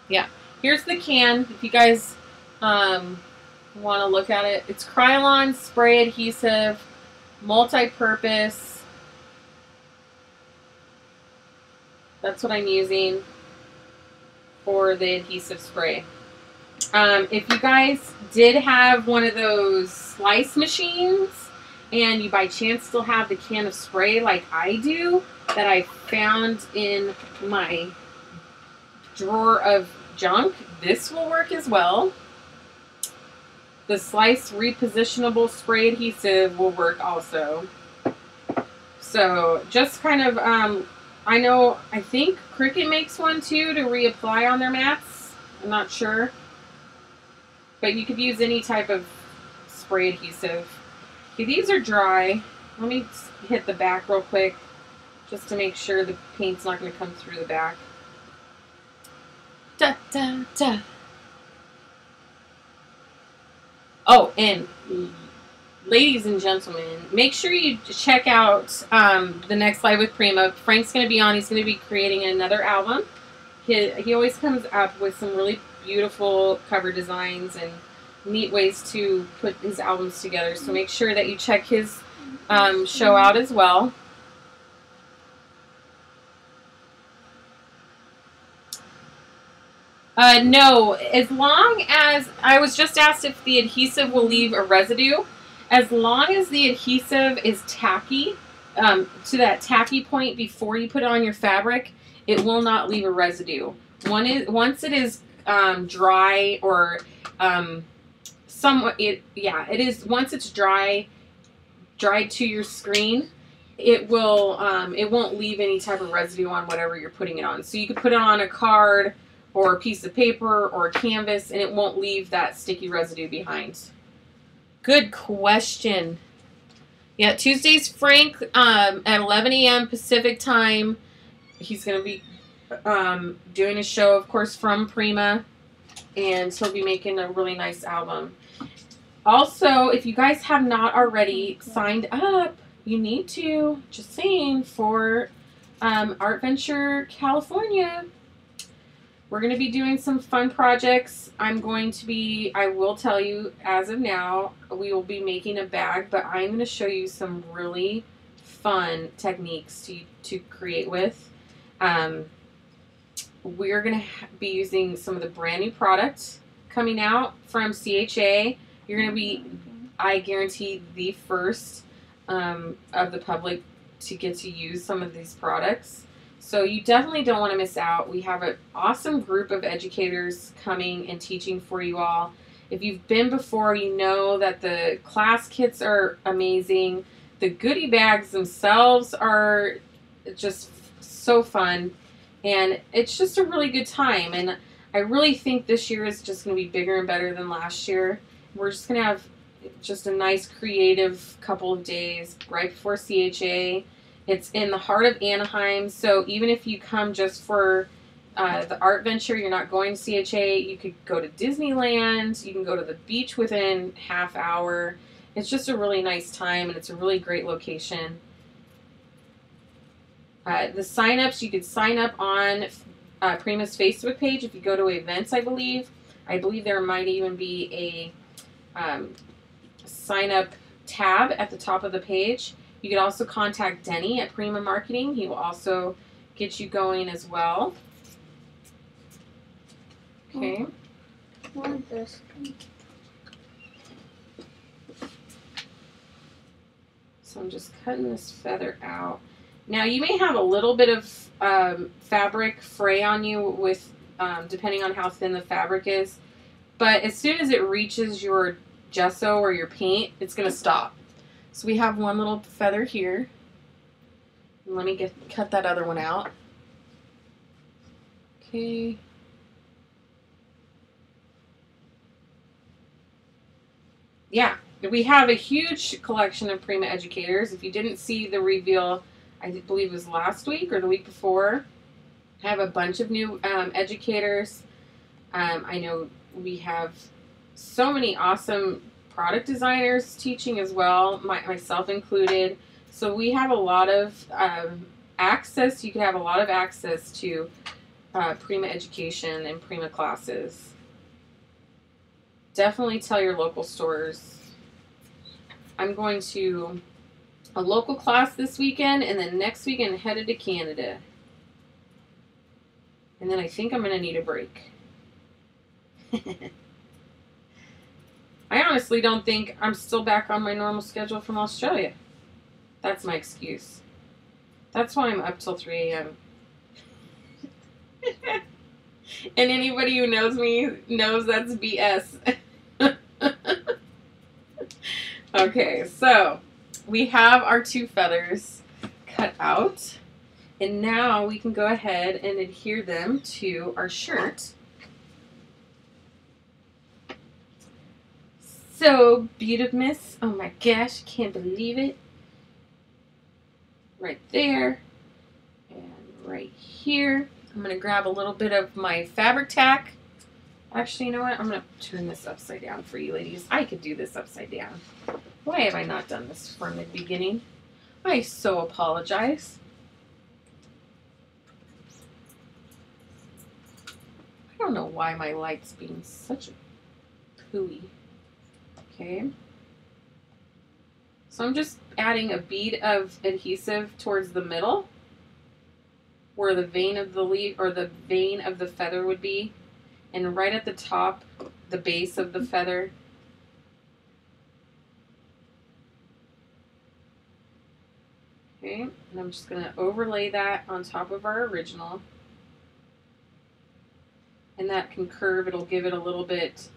Speaker 1: Yeah, here's the can. If you guys want to look at it, it's Krylon spray adhesive, multi-purpose. That's what I'm using for the adhesive spray. If you guys did have one of those slice machines and you by chance still have the can of spray like I do, that I found in my drawer of junk, this will work as well. The slice repositionable spray adhesive will work also. So just kind of, I think Cricut makes one too to reapply on their mats. I'm not sure. But you could use any type of spray adhesive. Okay, these are dry. Let me hit the back real quick just to make sure the paint's not going to come through the back. Da, da, da. Oh, and ladies and gentlemen, make sure you check out the next live with Prima. Frank's going to be on. He's going to be creating another album. He always comes up with some really beautiful cover designs and neat ways to put his albums together. So make sure that you check his show out as well. No, as long as, I was just asked if the adhesive will leave a residue. As long as the adhesive is tacky, to that tacky point before you put it on your fabric, it will not leave a residue. Once it is dry or somewhat, once it's dried to your screen, it won't leave any type of residue on whatever you're putting it on. So you could put it on a card or a piece of paper or a canvas and it won't leave that sticky residue behind. Good question. Yeah, Tuesday's Frank at 11 a.m. Pacific time. He's going to be doing a show, of course, from Prima, and he'll be making a really nice album. Also, if you guys have not already signed up, you need to, just saying, for Art Venture California. We're going to be doing some fun projects. I will tell you, as of now, we will be making a bag, but I'm going to show you some really fun techniques to create with. We're going to be using some of the brand new products coming out from CHA. You're going to be, I guarantee, the first of the public to get to use some of these products. So you definitely don't want to miss out. We have an awesome group of educators coming and teaching for you all. If you've been before, you know that the class kits are amazing. The goodie bags themselves are just so fun. And it's just a really good time. And I really think this year is just going to be bigger and better than last year. We're just going to have just a nice creative couple of days right before CHA. It's in the heart of Anaheim, so even if you come just for the Art Venture, you're not going to CHA, you could go to Disneyland, you can go to the beach within half hour. It's just a really nice time, and it's a really great location. The sign-ups, you could sign up on Prima's Facebook page if you go to events, I believe. I believe there might even be a sign-up tab at the top of the page. You could also contact Denny at Prima Marketing. He will also get you going as well. Okay.
Speaker 2: What is this?
Speaker 1: So I'm just cutting this feather out. Now you may have a little bit of fabric fray on you with, depending on how thin the fabric is. But as soon as it reaches your gesso or your paint, it's going to stop. So we have one little feather here. Let me cut that other one out. Okay. Yeah, we have a huge collection of Prima educators. If you didn't see the reveal, I believe it was last week or the week before, I have a bunch of new educators. I know we have so many awesome product designers teaching as well, myself included. So we have a lot of access. You can have a lot of access to Prima education and Prima classes. Definitely tell your local stores. I'm going to a local class this weekend, and then next weekend headed to Canada. And then I think I'm going to need a break. I honestly don't think I'm still back on my normal schedule from Australia. That's my excuse. That's why I'm up till 3 a.m. And anybody who knows me knows that's BS. Okay, so we have our 2 feathers cut out. And now we can go ahead and adhere them to our shirt. So beautiful. Oh my gosh, I can't believe it. Right there. And right here. I'm going to grab a little bit of my fabric tack. Actually, you know what? I'm going to turn this upside down for you ladies. I could do this upside down. Why have I not done this from the beginning? I so apologize. I don't know why my light's being such a pooey. Okay. So I'm just adding a bead of adhesive towards the middle where the vein of the leaf or the vein of the feather would be, and right at the top, the base of the feather. Okay, and I'm just going to overlay that on top of our original. And that can curve, it'll give it a little bit,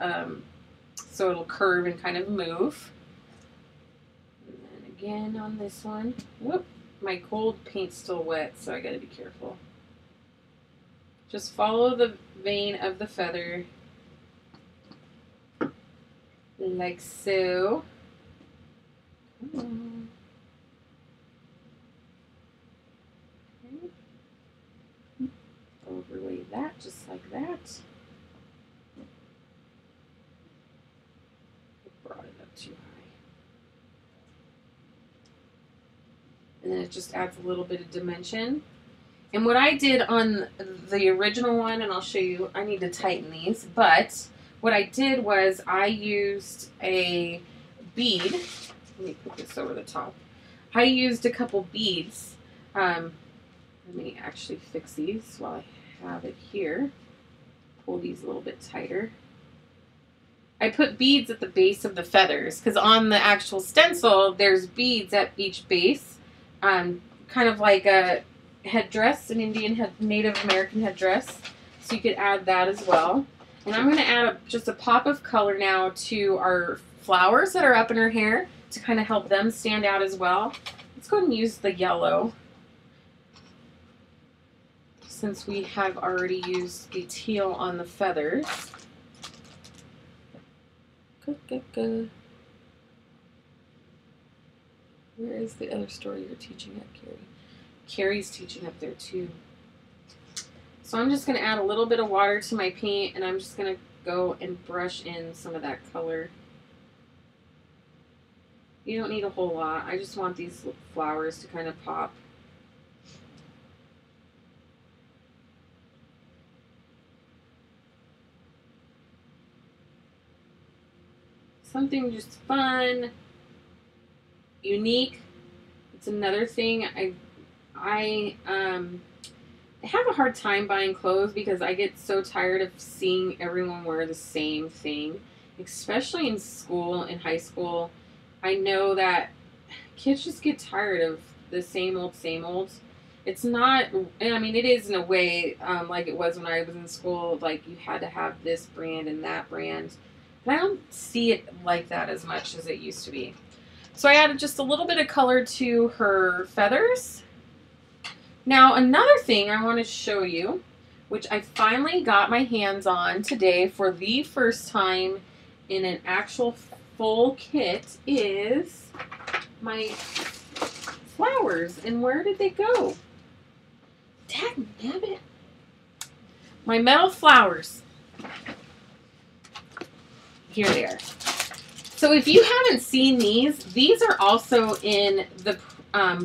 Speaker 1: so it'll curve and kind of move. And then again on this one, whoop, my gold paint's still wet, so I gotta be careful. Just follow the vein of the feather, like so. Come on. Overlay that just like that. I brought it up too high. And then it just adds a little bit of dimension. And what I did on the original one, and I'll show you, I need to tighten these, but what I did was I used a bead. Let me put this over the top. I used a couple beads. Let me actually fix these while I have it here. Pull these a little bit tighter. I put beads at the base of the feathers because on the actual stencil there's beads at each base, kind of like a headdress, an Native American headdress. So you could add that as well. And I'm going to add just a pop of color now to our flowers that are up in her hair to kind of help them stand out as well. Let's go ahead and use the yellow, since we have already used the teal on the feathers. Good. Where is the other store you're teaching at, Cari? Cari's teaching up there too. So I'm just going to add a little bit of water to my paint, and I'm just going to go and brush in some of that color. You don't need a whole lot. I just want these flowers to kind of pop. Something just fun, unique. It's another thing. I have a hard time buying clothes because I get so tired of seeing everyone wear the same thing, especially in school, in high school. I know that, Kids just get tired of the same old, same old. It's not, I mean, it is in a way like it was when I was in school. Like, you had to have this brand and that brand. But I don't see it like that as much as it used to be. So I added just a little bit of color to her feathers. Now, another thing I want to show you, which I finally got my hands on today for the first time in an actual full kit, is my flowers. And where did they go? Dagnabbit. My metal flowers. Here they are. So if you haven't seen these are also in the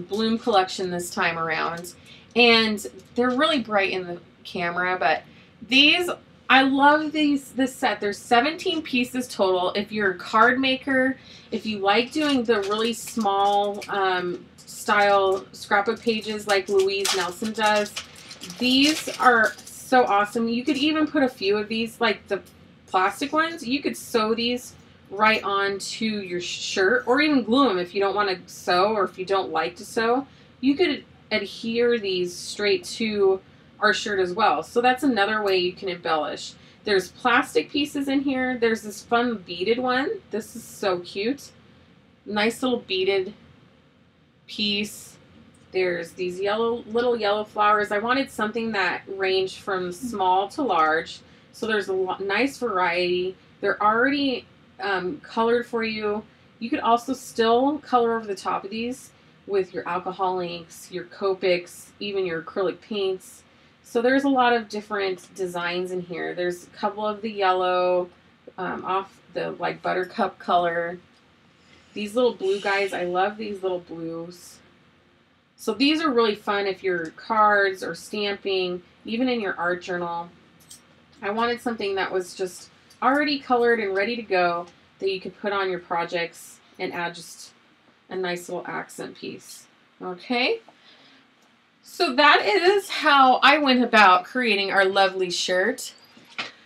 Speaker 1: Bloom collection this time around. And they're really bright in the camera, but these, I love this set. There's 17 pieces total. If you're a card maker, if you like doing the really small style scrapbook pages like Louise Nelson does, these are so awesome. You could even put a few of these, like the plastic ones, you could sew these right onto your shirt, or even glue them if you don't want to sew, or if you don't like to sew. You could adhere these straight to our shirt as well. So that's another way you can embellish. There's plastic pieces in here. There's this fun beaded one. This is so cute. Nice little beaded piece. There's these little yellow flowers. I wanted something that ranged from small to large. So there's a nice variety. They're already colored for you. You could also still color over the top of these with your alcohol inks, your Copics, even your acrylic paints. So there's a lot of different designs in here. There's a couple of the yellow off the like buttercup color. These little blue guys, I love these little blues. So these are really fun if you're cards or stamping, even in your art journal. I wanted something that was just already colored and ready to go that you could put on your projects and add just a nice little accent piece. Okay? So that is how I went about creating our lovely shirt.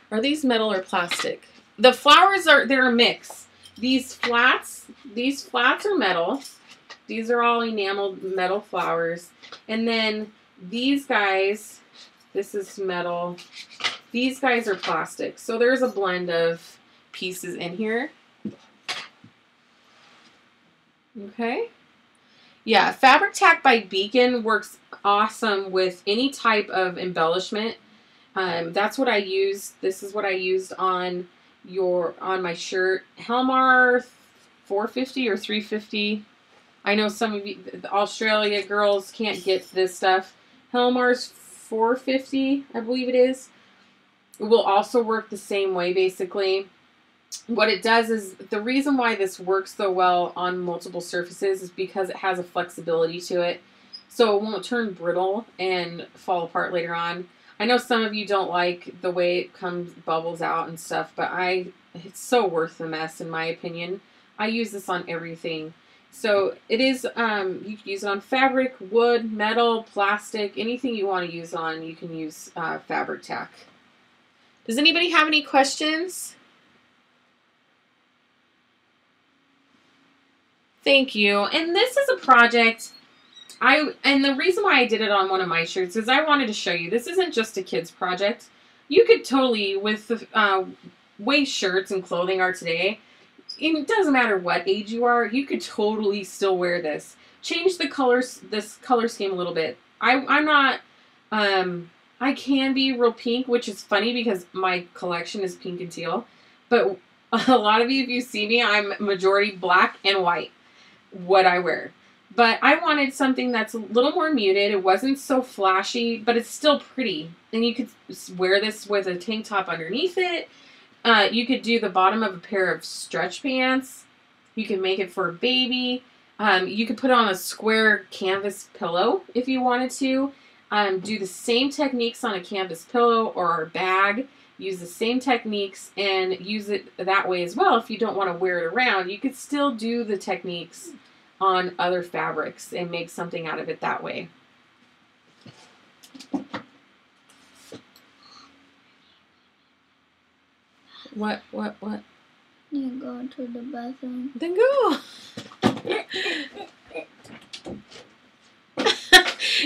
Speaker 1: Are these metal or plastic? The flowers they're a mix. These flats are metal. These are all enameled metal flowers. And then these guys, this is metal. These guys are plastic. So there's a blend of pieces in here. Okay. Yeah, Fabric Tack by Beacon works awesome with any type of embellishment. That's what I used. This is what I used on my shirt. Helmar 450 or 350. I know some of you, the Australia girls, can't get this stuff. Helmar's 450, I believe it is. It will also work the same way, basically. What it does is, the reason why this works so well on multiple surfaces is because it has a flexibility to it. So it won't turn brittle and fall apart later on. I know some of you don't like the way it bubbles out and stuff, but it's so worth the mess in my opinion. I use this on everything. So it is, you can use it on fabric, wood, metal, plastic, anything you want to use on, you can use Fabric Tack. Does anybody have any questions? Thank you. And this is a project, and the reason why I did it on one of my shirts is I wanted to show you, this isn't just a kid's project. You could totally, with the way shirts and clothing are today, it doesn't matter what age you are, you could totally still wear this. Change the colors, this color scheme a little bit. I'm not, I can be real pink, which is funny because my collection is pink and teal, but a lot of you, if you see me, I'm majority black and white, what I wear. But I wanted something that's a little more muted. It wasn't so flashy, but it's still pretty. And you could wear this with a tank top underneath it. You could do the bottom of a pair of stretch pants. You can make it for a baby. You could put on a square canvas pillow if you wanted to. Do the same techniques on a canvas pillow or a bag. Use the same techniques and use it that way as well. If you don't want to wear it around, you could still do the techniques on other fabrics and make something out of it that way. What?
Speaker 2: You go to the bathroom.
Speaker 1: Then go.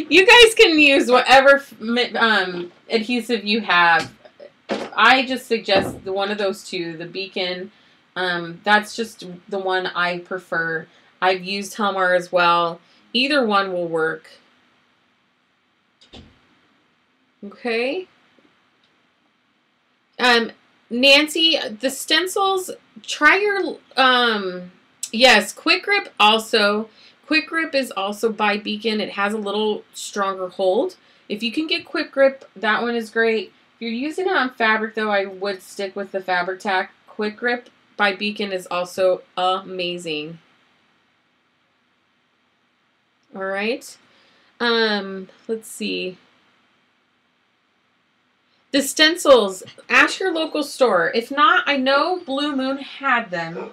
Speaker 1: You guys can use whatever adhesive you have. I just suggest one of those two, the Beacon. That's just the one I prefer. I've used Helmar as well. Either one will work. Okay. Nancy, the stencils, try your, yes, Quick Grip also. Quick Grip is also by Beacon. It has a little stronger hold. If you can get Quick Grip, that one is great. If you're using it on fabric, though, I would stick with the Fabric Tack. Quick Grip by Beacon is also amazing. All right. Let's see. The stencils, ask your local store. If not, I know Blue Moon had them.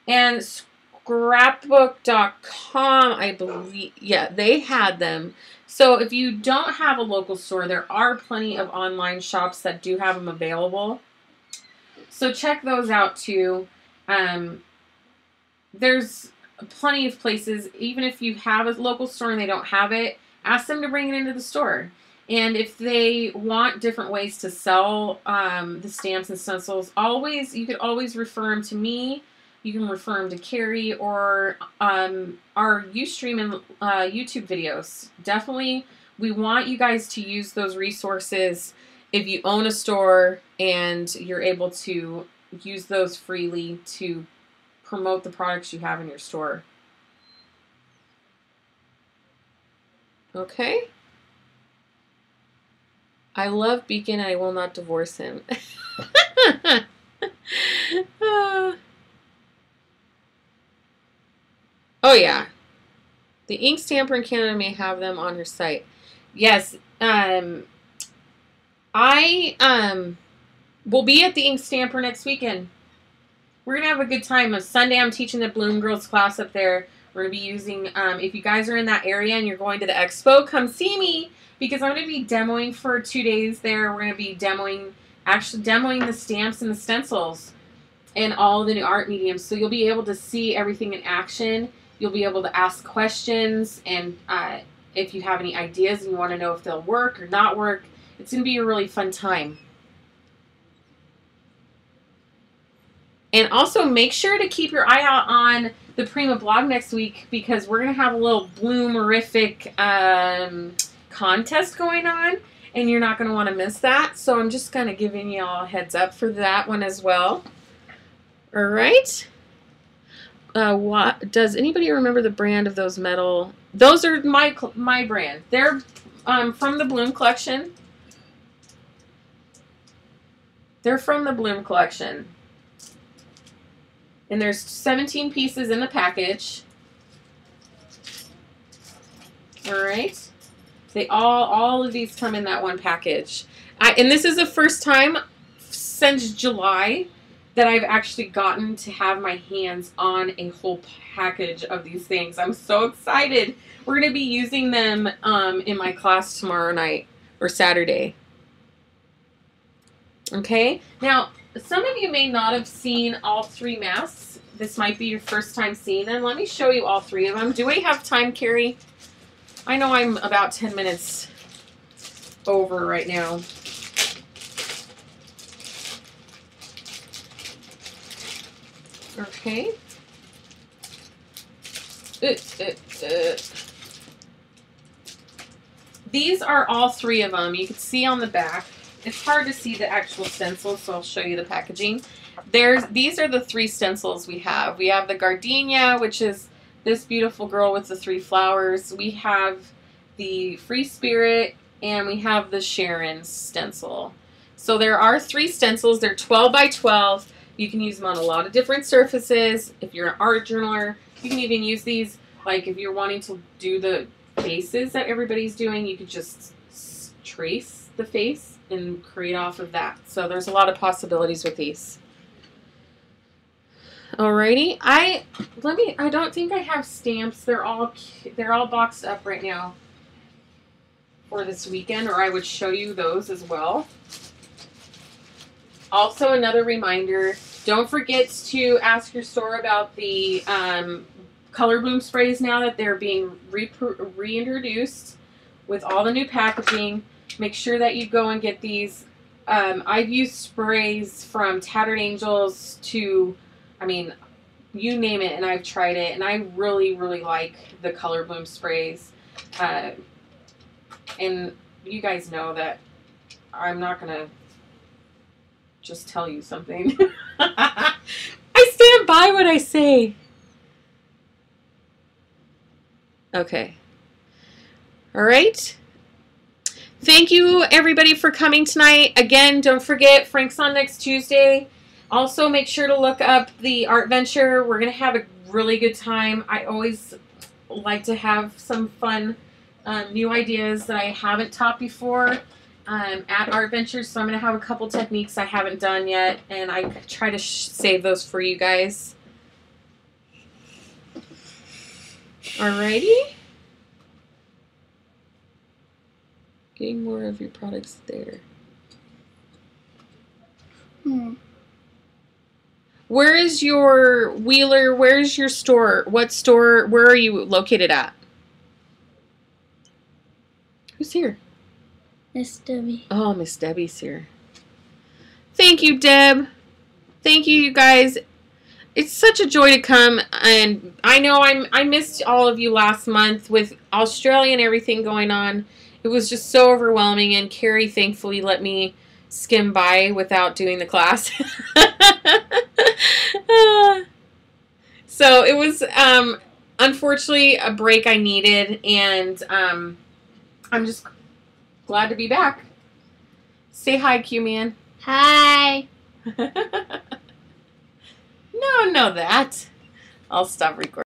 Speaker 1: And scrapbook.com, I believe, yeah, they had them. So if you don't have a local store, there are plenty of online shops that do have them available. So check those out too. There's plenty of places, even if you have a local store and they don't have it, ask them to bring it into the store. And if they want different ways to sell the stamps and stencils, you could always refer them to me. You can refer them to Cari or our Ustream and YouTube videos. Definitely, we want you guys to use those resources if you own a store and you're able to use those freely to promote the products you have in your store. Okay. I love Beacon and I will not divorce him. Oh yeah. The ink stamper in Canada may have them on her site. Yes. I will be at the ink stamper next weekend. We're going to have a good time. On Sunday, I'm teaching the Bloom Girls class up there. We're going to be using, if you guys are in that area and you're going to the expo, come see me because I'm going to be demoing for 2 days there. We're going to be actually demoing the stamps and the stencils and all the new art mediums. So you'll be able to see everything in action. You'll be able to ask questions, and if you have any ideas and you want to know if they'll work or not work, it's going to be a really fun time. And also make sure to keep your eye out on the Prima blog next week because we're going to have a little Bloomerific contest going on, and you're not going to want to miss that. So I'm just kind of giving you all a heads up for that one as well. All right. What does anybody remember the brand of those metal? Those are my brand. They're from the Bloom collection. They're from the Bloom collection. And there's 17 pieces in the package. All right. All of these come in that one package. And this is the first time since July that I've actually gotten to have my hands on a whole package of these things. I'm so excited. We're going to be using them in my class tomorrow night or Saturday. Okay. Now, some of you may not have seen all 3 masks. This might be your first time seeing them. Let me show you all 3 of them. Do we have time, Cari? I know I'm about 10 minutes over right now. Okay. These are all 3 of them. You can see on the back. It's hard to see the actual stencils, so I'll show you the packaging. These are the 3 stencils we have. We have the Gardenia, which is this beautiful girl with the 3 flowers. We have the Free Spirit, and we have the Sharon stencil. So there are 3 stencils. They're 12 by 12. You can use them on a lot of different surfaces. If you're an art journaler, you can even use these, like if you're wanting to do the faces that everybody's doing, you could just trace the face and create off of that. So there's a lot of possibilities with these. Alrighty, I don't think I have stamps. They're all boxed up right now for this weekend, or I would show you those as well. Also, another reminder, don't forget to ask your store about the Color Bloom sprays now that they're being reintroduced. with all the new packaging. Make sure that you go and get these. I've used sprays from Tattered Angels to, I mean, you name it, and I've tried it, and I really, really like the Color Bloom sprays. And you guys know that I'm not going to just tell you something. I stand by what I say. Okay. All right. Thank you, everybody, for coming tonight. Again, don't forget, Frank's on next Tuesday. Also, make sure to look up the Art Venture. We're going to have a really good time. I always like to have some fun new ideas that I haven't taught before at Art Ventures. So I'm going to have a couple techniques I haven't done yet, and I try to save those for you guys. Alrighty. Getting more of your products there. Where is your Wheeler? Where's your store? What store? Where are you located at? Who's here?
Speaker 2: Miss Debbie.
Speaker 1: Oh, Miss Debbie's here. Thank you, Deb. Thank you, you guys. It's such a joy to come, and I know I missed all of you last month with Australia and everything going on. It was just so overwhelming, and Cari thankfully let me skim by without doing the class. So it was unfortunately a break I needed, and I'm just glad to be back. Say hi, Q-Man.
Speaker 2: Hi.
Speaker 1: No, that. I'll stop recording.